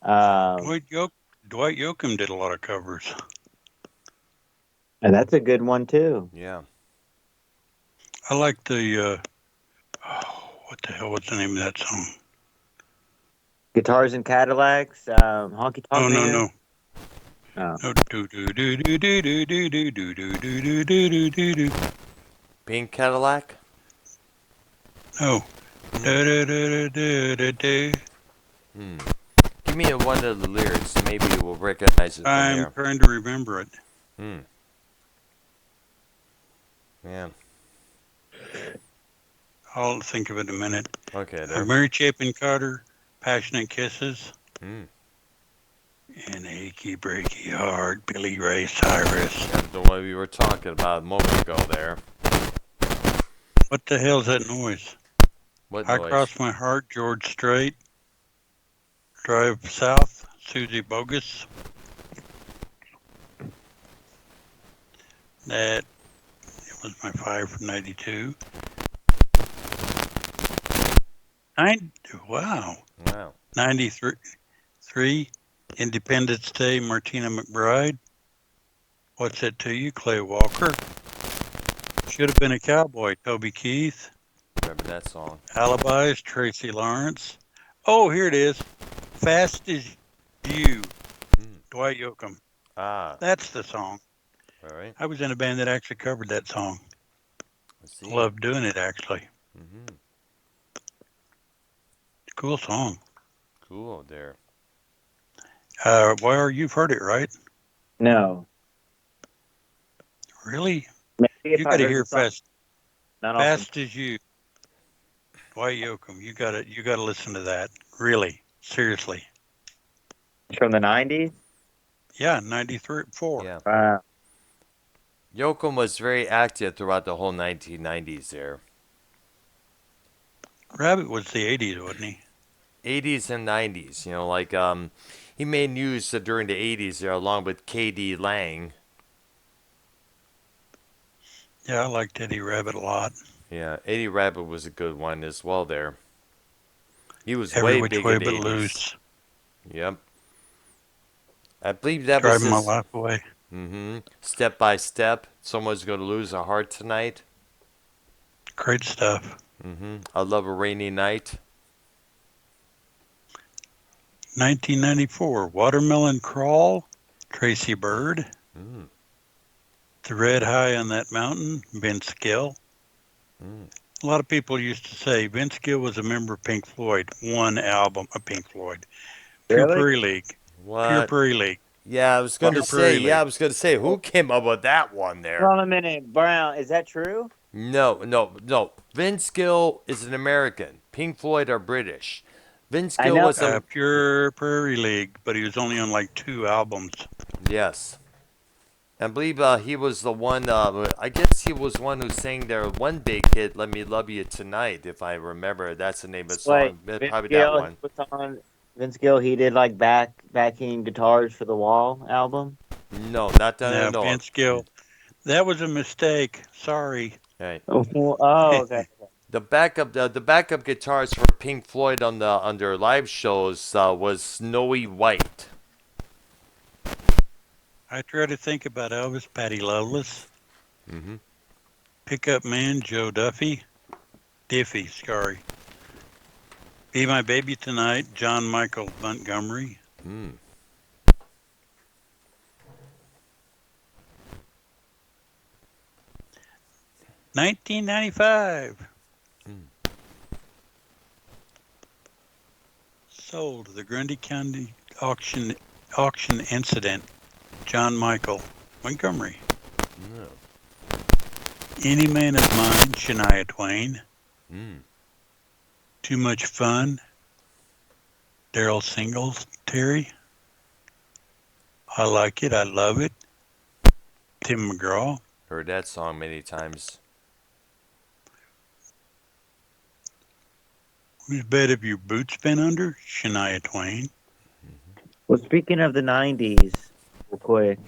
Um, Dwight Yoak Dwight Yoakam did a lot of covers. and that's a good one too. Yeah. I like the what the hell was the name of that song? Guitars and Cadillacs, Honky Tonk No, no, Man. no. Oh. No, do do do do do do do do do do do do do do do. Pink Cadillac. No. Da da da da da da. Hmm. Give me one of the lyrics. Maybe we'll recognize it from I'm there. trying to remember it. Hmm. Yeah. I'll think of it in a minute. Okay, there. Mary Chapin Carter, Passionate Kisses, Hmm. and Achy Breaky Heart, Billy Ray Cyrus. And the one we were talking about a moment ago there. What the hell's that noise? What I noise? Cross My Heart, George Strait, Drive South, Susie Bogus. That it was my 5 from 92. Wow. Wow. 93, Independence Day, Martina McBride. What's It to You, Clay Walker. Should Have Been a Cowboy, Toby Keith. Remember that song? Alibis, Tracy Lawrence. Oh, here it is. Fast as You, Dwight Yoakam. Ah. That's the song. All right. I was in a band that actually covered that song. Let's see. Loved doing it, actually. Mm-hmm. Cool song. Cool there. YR, you've heard it, right? No, Really? maybe if You I got to heard hear the song, not often. Fast as You, Dwight Yoakam. You got to listen to that. Really, seriously. From the 90s. Yeah, 93, 4. Yeah. Wow. Yoakam was very active throughout the whole 1990s there. Rabbit was the 80s, wasn't he? 80s and 90s, like he made news during the 80s there along with KD Lang. Yeah, I liked Eddie Rabbit a lot. Yeah, Eddie Rabbit was a good one as well there. He was Every way Which big Way in the But 80s. Loose. Yep. I believe that Driving was My his Life Away. Step by Step. Someone's going to lose a heart tonight. Great stuff. I Love a Rainy Night. 1994, Watermelon Crawl, Tracy Bird. The Red High on That Mountain, Vince Gill. A lot of people used to say Vince Gill was a member of Pink Floyd. One album of Pink Floyd. Pure Really? Prairie League. What? Pure Prairie League. Yeah, I was going to Pure Prairie say. Yeah, I League. was going to say. Who came up with that one there? Hold on a minute, Brown. Is that true? No. Vince Gill is an American. Pink Floyd are British. Vince I Gill know. was a Pure Prairie League, but he was only on like 2 albums. yes. I believe he was the one. I guess he was one who sang their one big hit, "Let Me Love You Tonight." If I remember, that's the name of the song. Vince Probably that Gill, one. he was on Vince Gill. He did like backing guitars for the Wall album. No, not that I Now, know of. Vince Gill. That was a mistake. Sorry. Right. Oh, okay. The backup guitars for Pink Floyd on their live shows was Snowy White. I try to think about Elvis, Patty Loveless. Pickup Man, Joe Diffie, sorry. Be My Baby Tonight, John Michael Montgomery. 1995. Mm. Sold. The Grundy County auction incident. John Michael Montgomery. No. Any Man of Mine. Shania Twain. Mm. Too Much Fun. Daryl Singletary. I Like It. I Love It. Tim McGraw. Heard that song many times. Whose bed have your boots been under? Shania Twain. Well, speaking of the 90s, real quick,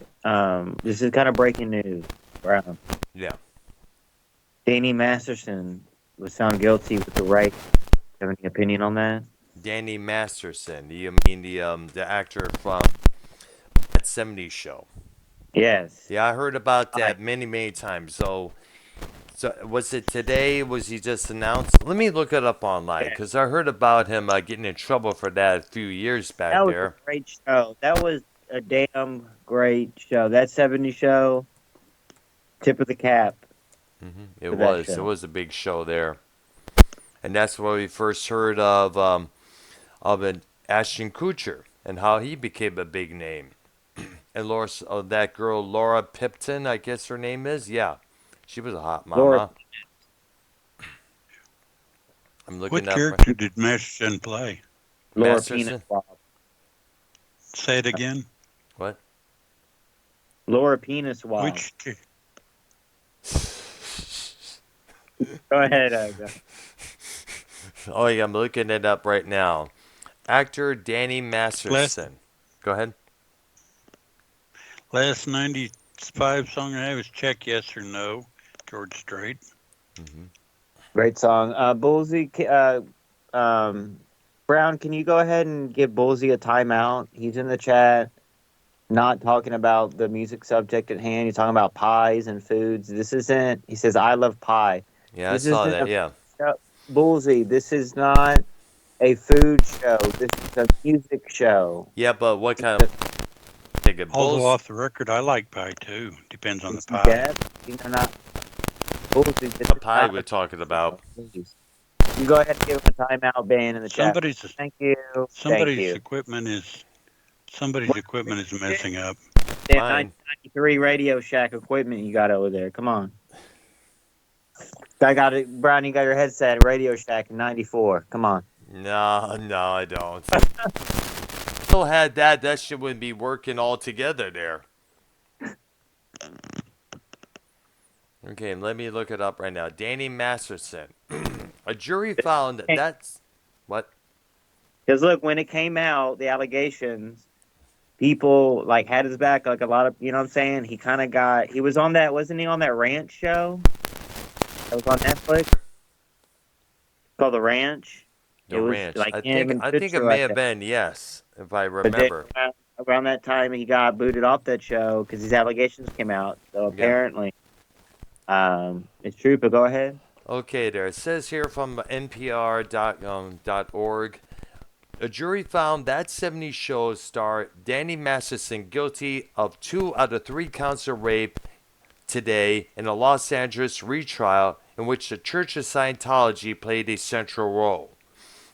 this is kind of breaking news. Brown. Yeah. Danny Masterson was found guilty with the rape. Have any opinion on that? Danny Masterson. You mean the actor from that 70s show? Yes. Yeah, I heard about Right. that many times. So was it today? Was he just announced? Let me look it up online because I heard about him getting in trouble for that a few years back That was there. a great show. That was a damn great show. That 70s show, tip of the cap. It For that was. It show. was a big show there, and that's where we first heard of an Ashton Kutcher and how he became a big name. And Laura, that girl Laura Pipton, I guess her name is. Yeah, she was a hot Laura, mama. I'm looking What up character did Masterson play? Laura Masterson. Penis Swab. Say it again. What? Laura Penis Swab. Which Go ahead, Aga. Oh yeah, I'm looking it up right now. Actor Danny Masterson. Go ahead. last 95 song I have is Check Yes or No, George Strait. Great song. Bullseye, Brown, can you go ahead and give Bullseye a timeout? He's in the chat, not talking about the music subject at hand. He's talking about pies and foods. This isn't, he says, I love pie. Yeah, This I saw isn't that. Yeah. Bullseye, this is not a food show. This is a music show. Yeah, but what kind of? Take a Although bulls. off the record, I like pie too. Depends on the pie. Yes, these are not Bullseye. This The is pie not we're talking about. You go ahead and give him a timeout, ban in the chat. Thank you. Thank Somebody's you. equipment is messing up. That Fine. 1993 Radio Shack equipment you got over there. Come on. I got it, Brian. You got your headset, Radio Shack in '94. Come on. No, I don't. Still had that. That shit wouldn't be working all together there. Okay, let me look it up right now. Danny Masterson. A jury found that's what? Because look, when it came out, the allegations, people like had his back. Like a lot of, you know what I'm saying. He kind of got. He was on that. Wasn't he on that ranch show? That was on Netflix. Called The Ranch. The Ranch. Like I him and think it Fisher, may I have think. been, yes, if I But then, remember. around that time, he got booted off that show because these allegations came out. So apparently, it's true. But go ahead. Okay, there. It says here from NPR.org. A jury found that 70s show star Danny Masterson guilty of 2 out of 3 counts of rape today in a Los Angeles retrial in which the Church of Scientology played a central role.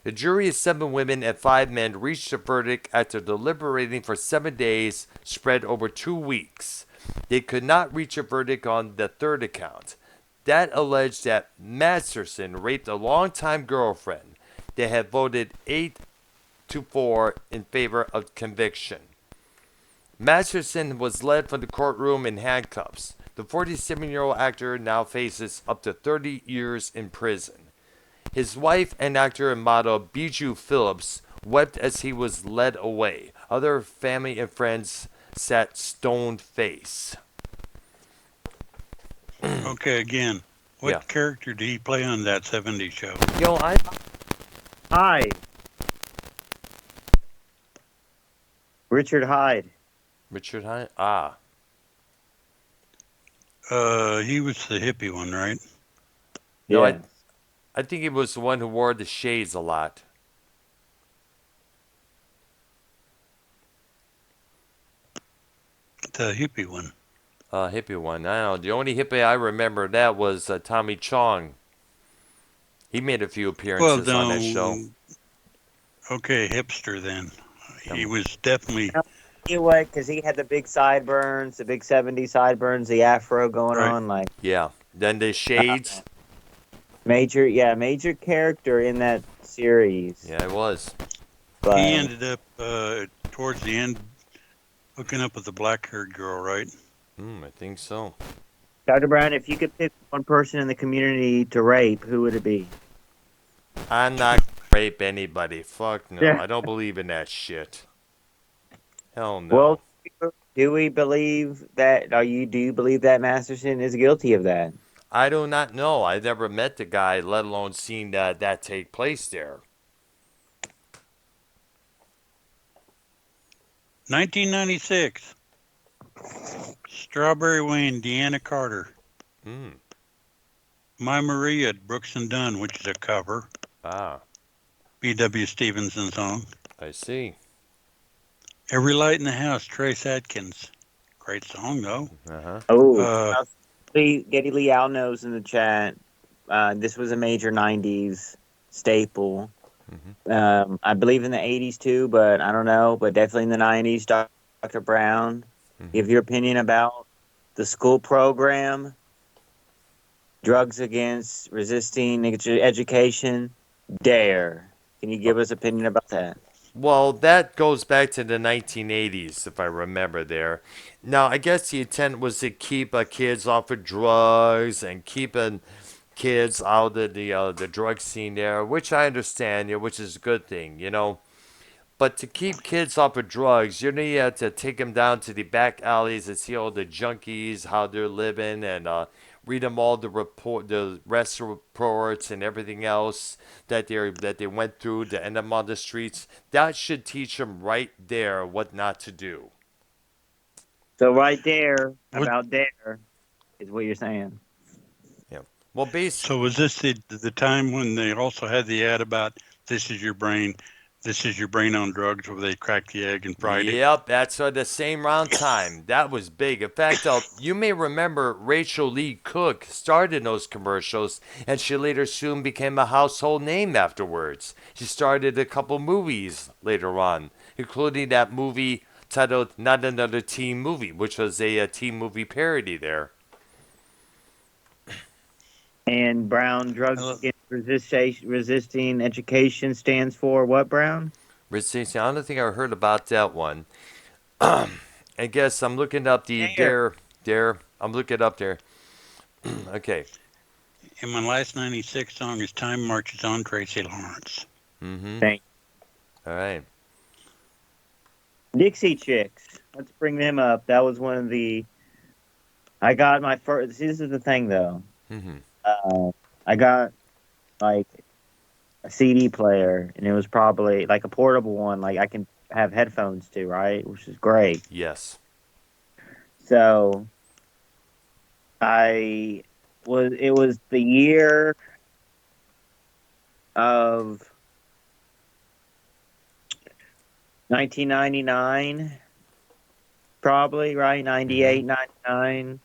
The jury of 7 women and 5 men reached a verdict after deliberating for 7 days, spread over 2 weeks. They could not reach a verdict on the third account. That alleged that Masterson raped a longtime girlfriend. They had voted 8-4 in favor of conviction. Masterson was led from the courtroom in handcuffs. The 47-year-old actor now faces up to 30 years in prison. His wife and actor and model Bijou Phillips wept as he was led away. Other family and friends sat stone-faced. Okay, again, what character did he play on that 70s show? Yo, Hyde. Richard Hyde. Richard Hyde? Ah. He was the hippie one, right? No, Yeah. I think he was the one who wore the shades a lot. The hippie one. Hippie one. I don't know. The only hippie I remember that was Tommy Chong. He made a few Well, appearances on that show. no, okay, hipster then. He Um, was definitely You know what? Because he had the big sideburns, the big '70s sideburns, the afro going right. on, like yeah. Then the Shades. major character in that series. Yeah, it was. He But ended up towards the end hooking up with the black-haired girl, right? I think so. Dr. Brown, if you could pick one person in the community to rape, who would it be? I'm not gonna rape anybody. Fuck no. Yeah. I don't believe in that shit. Hell no. Well, do we believe that? Do you believe that Masterson is guilty of that? I do not know. I never met the guy, let alone seen that take place there. 1996. Strawberry Wayne, Deanna Carter. Hmm. My Maria, Brooks and Dunn, which is a cover. Ah, B.W. Stevenson song. I see. Every Light in the House, Trace Adkins. Great song, though. Uh-huh. Oh, Getty Lee Alnos in the chat. This was a major '90s staple. I believe in the '80s too, but I don't know. But definitely in the '90s. Dr. Brown, give your opinion about the school program, drugs against resisting education, DARE. Can you give us opinion about that? Well, that goes back to the 1980s, if I remember there. Now, I guess the intent was to keep kids off of drugs and keeping kids out of the drug scene there, which I understand, which is a good thing, But to keep kids off of drugs, you have to take them down to the back alleys and see all the junkies, how they're living, and read them all the rest reports and everything else that they went through to end them on the streets. That should teach them right there what not to do. So right there, What? about DARE, is what you're saying. Yeah. Well, So was this the time when they also had the ad about this is your brain on drugs, where they cracked the egg and fried it? Yep, that's the same round time. That was big. In fact, you may remember Rachel Lee Cook started those commercials, and she later soon became a household name afterwards. She started a couple movies later on, including that movie titled Not Another Teen Movie, which was a teen movie parody there. And Brown, drugs against resisting education stands for what, Brown? Resistance, I don't think I heard about that one. I guess I'm looking up the Dare. I'm looking up there. Okay. And my last 96 song is Time Marches On, Tracy Lawrence. Thank you. All right. Dixie Chicks. Let's bring them up. That was one of the... I got my first... See, this is the thing, though. I got, like, a CD player, and it was probably, like, a portable one. Like, I can have headphones, too, right? Which is great. Yes. So... it was the year of 1999, probably, right? 98, 99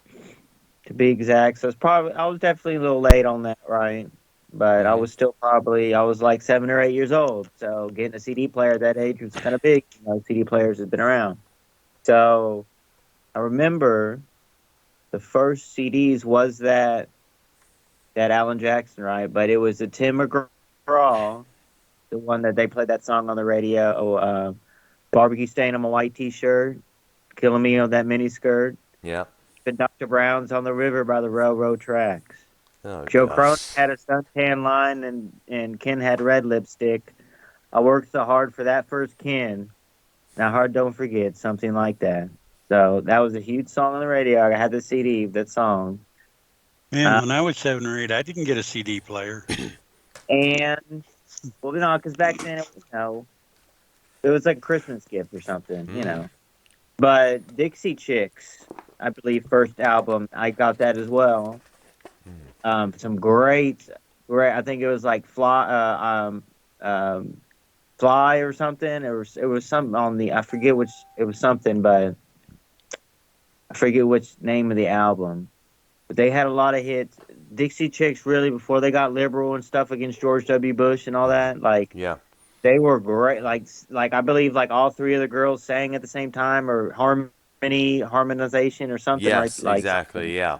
to be exact. So I was definitely a little late on that, right? But I was still I was like 7 or 8 years old. So getting a CD player at that age was kind of big. CD players have been around. So I remember the first CDs was that Alan Jackson, right? But it was the Tim McGraw, the one that they played that song on the radio. Barbecue stain on my white T-shirt, killing me on that mini skirt. Yeah. The Dr. Brown's on the river by the railroad tracks. Oh, Joe Cronin had a suntan line, and Ken had red lipstick. I worked so hard for that first Ken. Now hard don't forget, something like that. So that was a huge song on the radio. I had the CD of that song. Man, when I was 7 or 8, I didn't get a CD player. And, well, because back then, it was like a Christmas gift or something, But Dixie Chicks, I believe, first album, I got that as well. Some great, I think it was like Fly or something. It was something on the, I forget which, it was something, but I forget which name of the album, but they had a lot of hits. Dixie Chicks, really, before they got liberal and stuff against George W. Bush and all that, like Yeah. they were great. Like I believe like all three of the girls sang at the same time, or harmonization or something Yes, something. exactly. Yeah.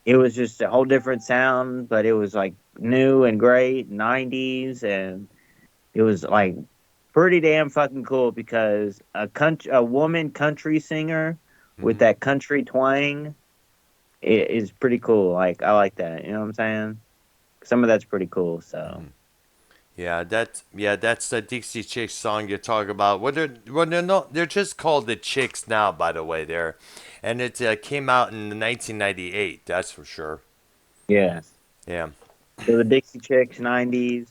It was just a whole different sound, but it was like new and great, 90s, and it was like pretty damn fucking cool because a woman country singer with Hmm. that country twang is pretty cool. Like I like that. You know what I'm saying? Some of that's pretty cool. So That's the Dixie Chicks song you're talking about. They're not, they're just called the Chicks now, by the way. There, and it came out in 1998. That's for sure. yeah. Yeah. So the Dixie Chicks, 90s.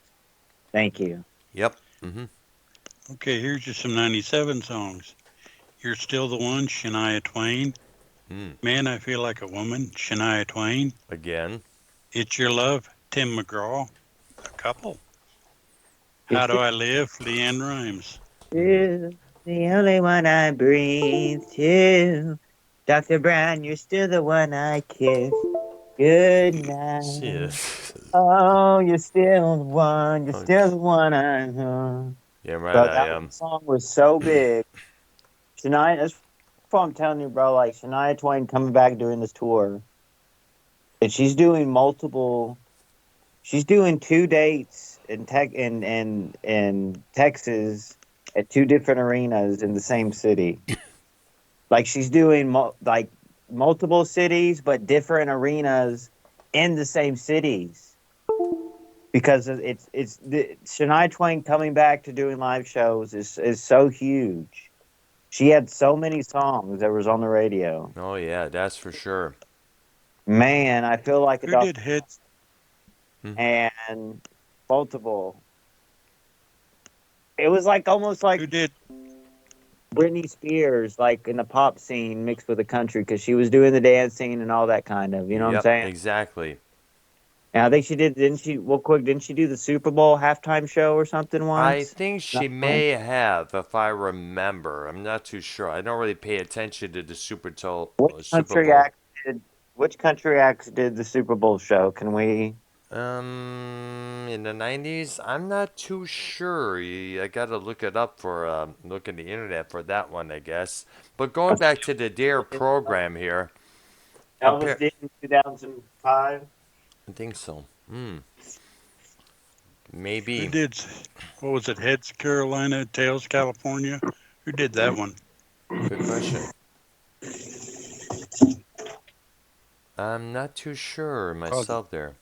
Thank you. Yep. Hmm. Okay, here's just some 97 songs. You're Still the One, Shania Twain. Mm. Man, I Feel Like a Woman, Shania Twain. Again. It's Your Love, Tim McGraw. A couple. You're How Do still I Live, Leanne Rimes. Hmm. the only one I breathe to. Dr. Brown, you're still the one I kiss. Good night. Shit. Oh, you're still the one. You're Oh, still the one I know. yeah, right. Bro, I that am. song was so big. That's what I'm telling you, bro. Like Shania Twain coming back doing this tour, and she's doing multiple. She's doing two dates in Texas at two different arenas in the same city. Like she's doing like multiple cities, but different arenas in the same cities because Shania Twain coming back to doing live shows is so huge. She had so many songs that was on the radio. Oh yeah, that's for sure. Man, I feel like a Who Dr. did hits? Hmm. And multiple. It was like almost like Who did? Britney Spears, like in the pop scene mixed with the country, because she was doing the dancing and all that kind of. You know what I'm Yep. saying? Exactly. And I think she did. Didn't she? Well, quick, didn't she do the Super Bowl halftime show or something I once? think Not she right. may have, if I remember. I'm not too sure. I don't really pay attention to the Which Super country Bowl. act did? Which country acts did the Super Bowl show? Can we? In the 90s, I'm not too sure. I gotta look it up for look in the internet for that one, I guess. But going back to the Dare program here, Elvis appa- did in 2005. I think so. Who Maybe. did? What was it? Heads Carolina, Tails California. Who did that one? Good question. I'm not too sure Cause, myself there.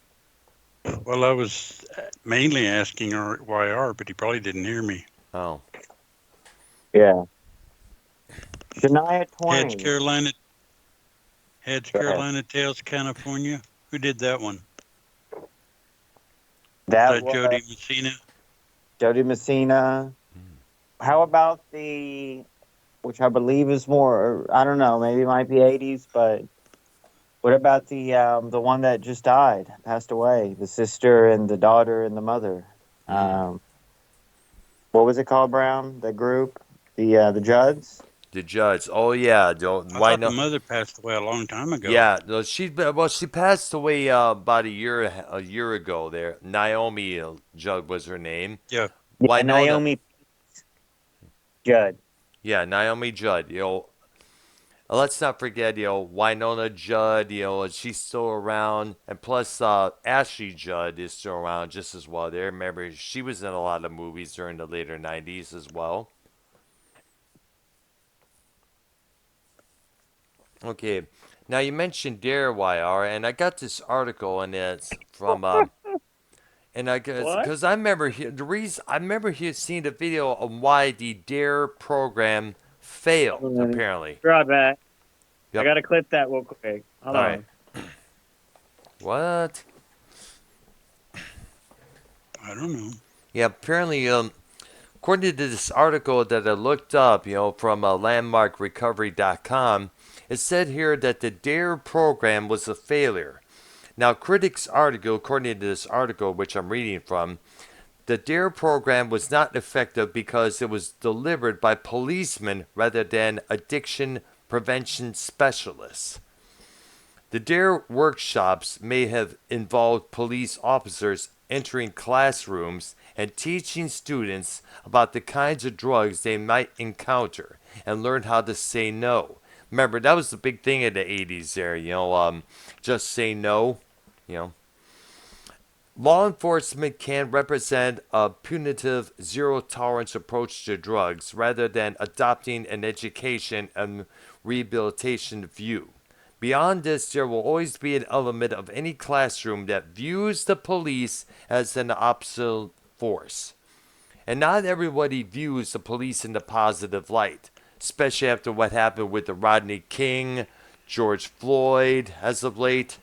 well, I was mainly asking YR, but he probably didn't hear me. Oh, Yeah, Shania Heads Twain. Carolina, Heads Go ahead. Carolina, Tails California. Who did that one? Was That that was Jody Messina? Jody Messina. How about which I believe is more, I don't know, maybe it might be 80s, but what about the one that just died, passed away, the sister and the daughter and the mother? mm. Um, what was it called, Brown? The group, the Judds. The judge. Oh yeah. I Why thought the no? mother passed away a long time ago. Yeah, no, she passed away about a year ago. There, Naomi Judd was her name. Yeah, Yeah, Winona, Naomi Judd. yeah, Naomi Judd. Let's not forget, Winona Judd. She's still around, and plus Ashley Judd is still around just as well. There, remember she was in a lot of movies during the later '90s as well. Okay, now you mentioned Dare YR, and I got this article, and it's from and I guess What? because I remember the reason I remember seeing the video of why the Dare program failed. Apparently. Right back. I Yep. gotta clip that real quick. Hold All right. on. What? I don't know. Yeah. Apparently, according to this article that I looked up, from landmarkrecovery.com, it said here that the Dare program was a failure. Now, critics argue, according to this article, which I'm reading from, the DARE program was not effective because it was delivered by policemen rather than addiction prevention specialists. The DARE workshops may have involved police officers entering classrooms and teaching students about the kinds of drugs they might encounter and learn how to say no. Remember, that was the big thing in the 80s there, just say no, you know. Law enforcement can represent a punitive, zero tolerance approach to drugs rather than adopting an education and rehabilitation view. Beyond this, there will always be an element of any classroom that views the police as an opposite force. And not everybody views the police in the positive light, especially after what happened with the Rodney King, George Floyd as of late.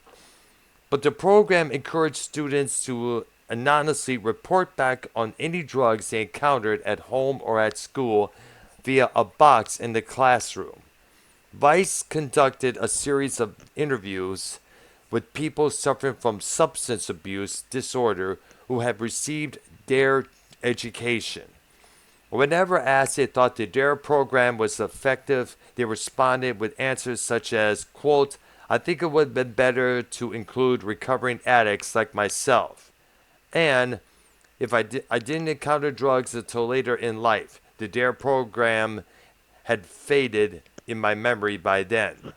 But the program encouraged students to anonymously report back on any drugs they encountered at home or at school via a box in the classroom. Vice conducted a series of interviews with people suffering from substance abuse disorder who have received DARE education. Whenever asked they thought the DARE program was effective, they responded with answers such as, quote, I think it would have been better to include recovering addicts like myself. And if I didn't encounter drugs until later in life, the DARE program had faded in my memory by then.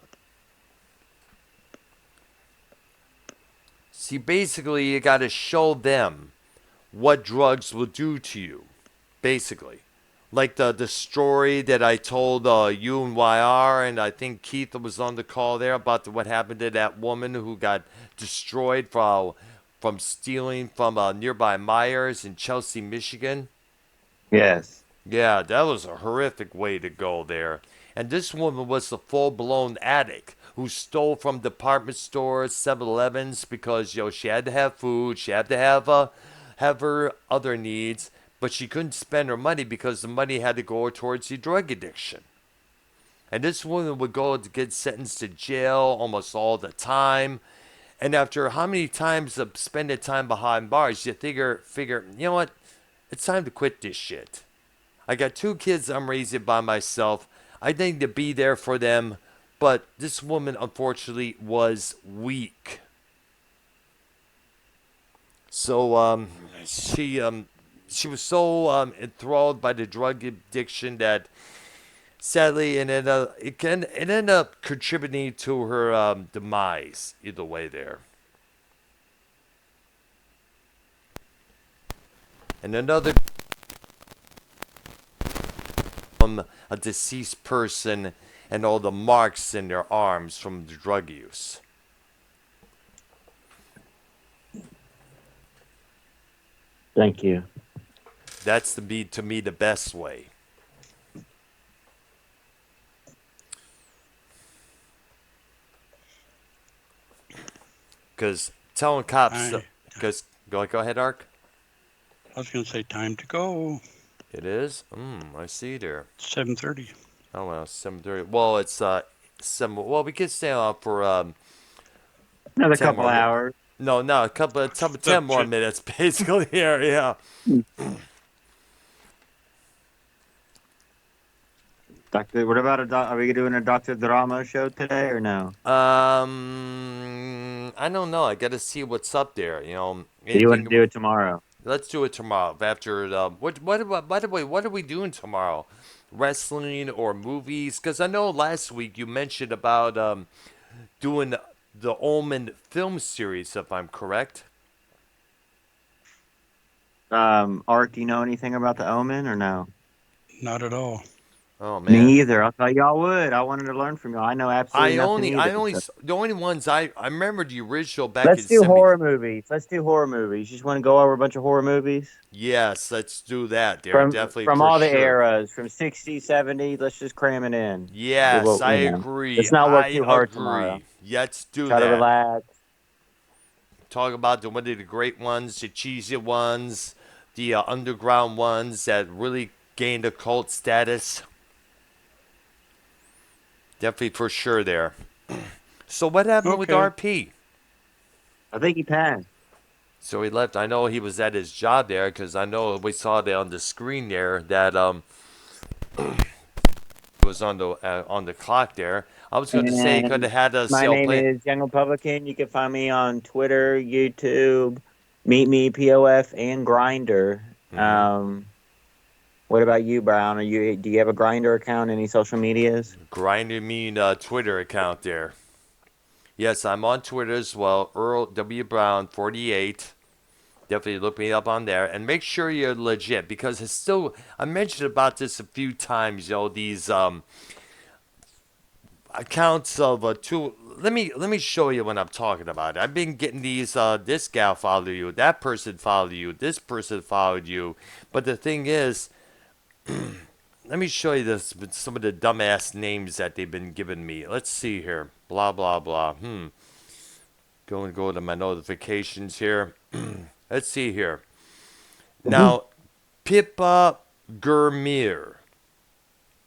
See, basically, you got to show them what drugs will do to you. Basically. Like the story that I told you and YR, and I think Keith was on the call there about what happened to that woman who got destroyed from stealing from nearby Myers in Chelsea, Michigan. Yes. Yeah, that was a horrific way to go there. And this woman was a full-blown addict who stole from department stores, 7-Elevens, because she had to have food, she had to have her other needs. But she couldn't spend her money because the money had to go towards the drug addiction. And this woman would go to get sentenced to jail almost all the time. And after how many times of spending time behind bars, you figure, you know what? It's time to quit this shit. I got 2 kids I'm raising by myself. I need to be there for them. But this woman, unfortunately, was weak. So, she was so enthralled by the drug addiction that sadly it ended up contributing to her demise either way there. And another from a deceased person and all the marks in their arms from the drug use. Thank you. That's to me the best way. Because telling cops, go ahead, Ark. I was going to say time to go. It is. I see there. 7:30. Oh well, 7:30. Well, it's 7. Well, we could stay on for Another 10 couple more hours. No, a couple 10 more minutes, basically. Here, yeah. Doctor, what about are we doing a Dr. Drama show today or no? I don't know. I got to see what's up there. You want to do it tomorrow? Let's do it tomorrow. After by the way, what are we doing tomorrow? Wrestling or movies? Because I know last week you mentioned about doing the Omen film series, if I'm correct. Art, do you know anything about the Omen or no? Not at all. Oh man, me either. I thought y'all would. I wanted to learn from y'all. I know absolutely nothing either. The only ones I remember the original back. Let's do horror movies. Let's do horror movies. You just want to go over a bunch of horror movies? Yes, let's do that. They're definitely from for all the sure. eras, from 60s, 70s. Let's just cram it in. Yes, I agree. Let's not work too hard tomorrow. Let's do Try that. to relax. Talk about one of the great ones, the cheesy ones, the underground ones that really gained a cult status. Definitely for sure there. So what happened with RP? I think he passed. So he left. I know he was at his job there because I know we saw that on the screen there that was on the clock there. I was going to say could And have had us my name play. is Young Republican. You can find me on Twitter, YouTube, Meet Me, POF, and Grinder. Hmm. What about you, Brown? Do you have a Grinder account? Any social medias? Grinding mean Twitter account there. Yes, I'm on Twitter as well. Earl W Brown 48. Definitely look me up on there and make sure you're legit because it's still. I mentioned about this a few times. These accounts of two. Let me show you what I'm talking about. I've been getting these. This gal followed you. That person followed you. This person followed you. But the thing is, let me show you this. Some of the dumbass names that they've been giving me. Let's see here. Blah blah blah. Go to my notifications here. Let's see here. Now, Pippa Gurmir.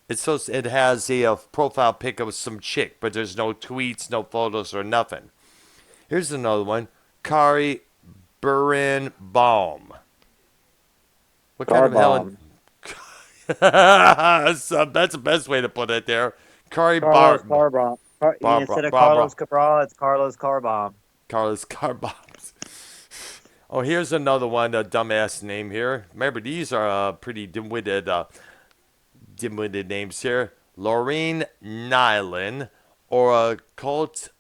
It has a profile pic of some chick, but there's no tweets, no photos, or nothing. Here's another one. Kari Baum. What kind Car of hell? bomb. That's the best way to put it there. Kari Carlos Bar Car Bomb. Instead of Barbara Carlos Cabral, it's Carlos Car Bomb. Carlos Carbombs. Oh, here's another one, a dumbass name here. Remember, these are pretty dim-witted names here. Laureen Nyland or a Cult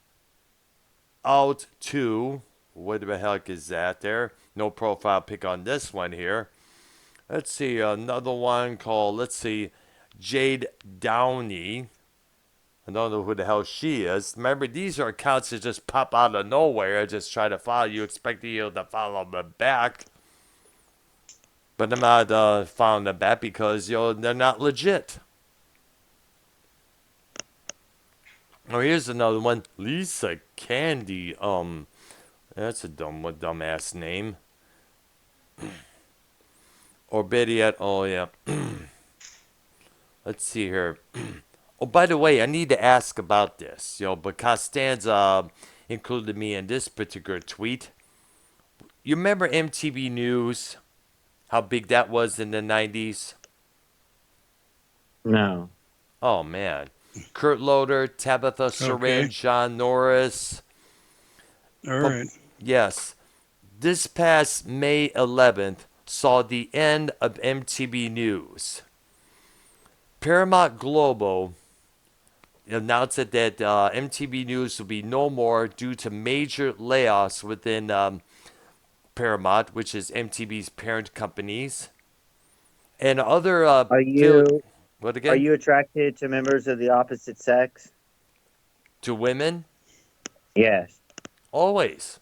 Out 2. What the heck is that there? No profile pic on this one here. Let's see, another one called, Jade Downey. I don't know who the hell she is. Remember, these are accounts that just pop out of nowhere. Just try to follow you, expecting you to follow them back. But I'm not following them back because they're not legit. Oh, here's another one. Lisa Candy. That's a dumbass name. Or better yet, oh yeah. Let's see here. Oh, by the way, I need to ask about this. But Costanza included me in this particular tweet. You remember MTV News? How big that was in the 90s? No. Oh, man. Kurt Loder, Tabitha Okay. Syringe, John Norris. All right. Yes. This past May 11th saw the end of MTV News. Paramount Global announced that MTV News will be no more due to major layoffs within Paramount, which is MTV's parent companies, and other Are field. you What are again? you attracted to members of the opposite sex? To women? Yes. Always.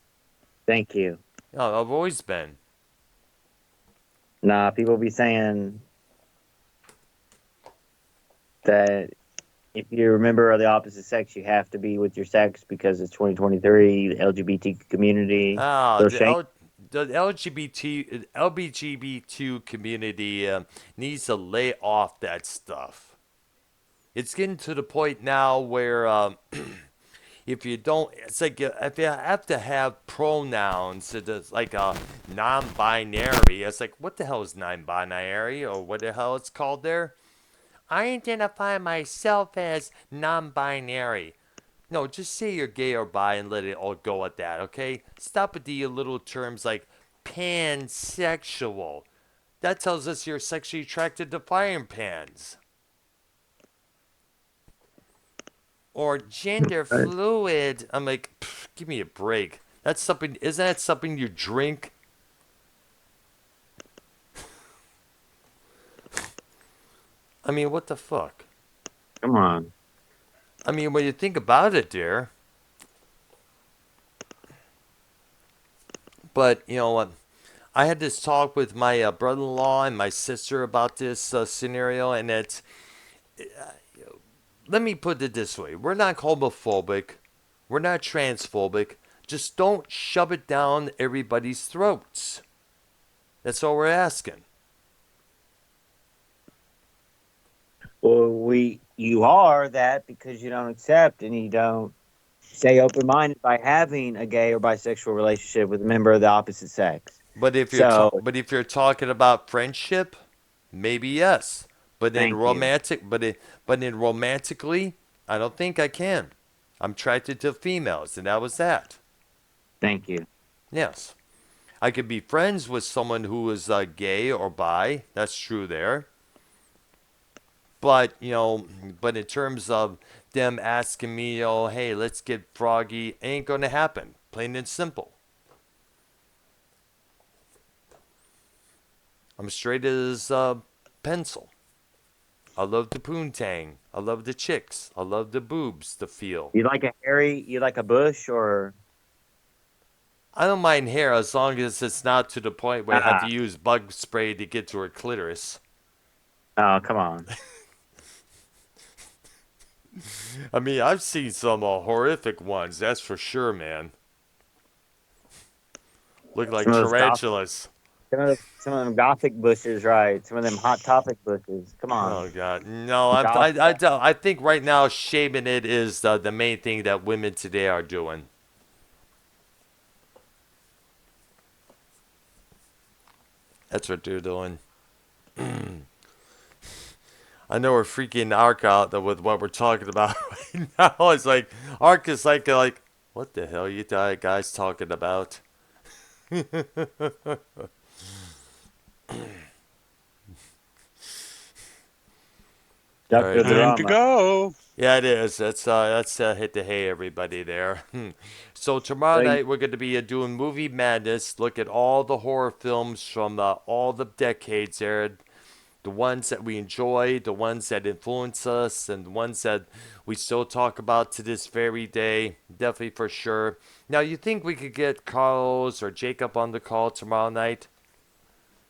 Thank you. Oh, I've always been. Nah, people be saying that if you're a member of the opposite sex, you have to be with your sex because it's 2023, the LGBT community. Ah, They're saying, the LGBT community needs to lay off that stuff. It's getting to the point now where if you don't, it's like if you have to have pronouns, it's like a non-binary. It's like, what the hell is non-binary, or what the hell it's called there? I identify myself as non-binary. No, just say you're gay or bi and let it all go at that, okay? Stop with the little terms like pansexual. That tells us you're sexually attracted to frying pans. Or gender fluid. I'm like, give me a break. That's something. Isn't that something you drink? I mean, what the fuck? come on. I mean, when you think about it, dear. But you know what? I had this talk with my brother-in-law and my sister about this scenario, and it's. Let me put it this way: we're not homophobic, we're not transphobic. Just don't shove it down everybody's throats. That's all we're asking. Well, you are that because you don't accept and you don't stay open-minded by having a gay or bisexual relationship with a member of the opposite sex. But if you're So, talking about friendship, maybe yes. But in Thank you. romantically, I don't think I can. I'm attracted to females, and that was that. Thank you. Yes. I could be friends with someone who is gay or bi. That's true there. But, but in terms of them asking me, oh, hey, let's get froggy, ain't going to happen. Plain and simple. I'm straight as pencil. I love the poontang. I love the chicks. I love the boobs, the feel. You like a hairy? You like a bush or? I don't mind hair as long as it's not to the point where I have to Ah, use bug spray to get to her clitoris. oh, come on. I mean, I've seen some horrific ones, that's for sure, man. Look like Some of those gothic, tarantulas. some of them gothic bushes, right? Some of them hot topic bushes. Come on. Oh God, no! Goth. I think right now shaving it is the main thing that women today are doing. That's what they're doing. I know we're freaking Ark out though with what we're talking about right now. It's like Ark is like what the hell you guys talking about? All Dr. right. Time to Drama. go. Yeah, it is. That's hit the hay, everybody there. So tomorrow So, night we're going to be doing Movie Madness. Look at all the horror films from all the decades there, the ones that we enjoy, the ones that influence us, and the ones that we still talk about to this very day. Definitely for sure. Now, you think we could get Carlos or Jacob on the call tomorrow night?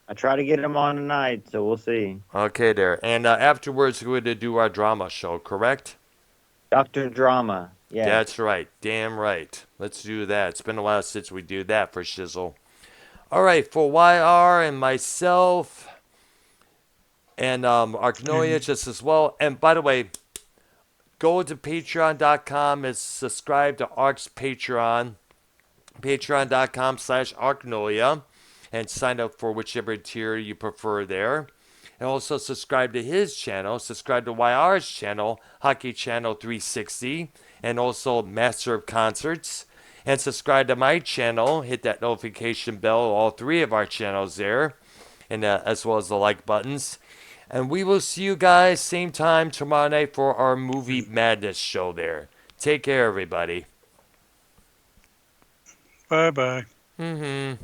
I try to get him on tonight, so we'll see. Okay, there. And afterwards, we're going to do our drama show, correct? Dr. Drama. Yes. That's right. Damn right. Let's do that. It's been a while since we do that for Shizzle. All right, for YR and myself and Arknolia And just as well. And by the way, go to patreon.com and subscribe to Ark's Patreon. Patreon.com/Arknolia and sign up for whichever tier you prefer there. And also subscribe to his channel. Subscribe to YR's channel, Hockey Channel 360, and also Master of Concerts. And subscribe to my channel. Hit that notification bell, all three of our channels there, and as well as the like buttons. And we will see you guys same time tomorrow night for our Movie Madness show there. Take care, everybody. bye bye. Mm-hmm.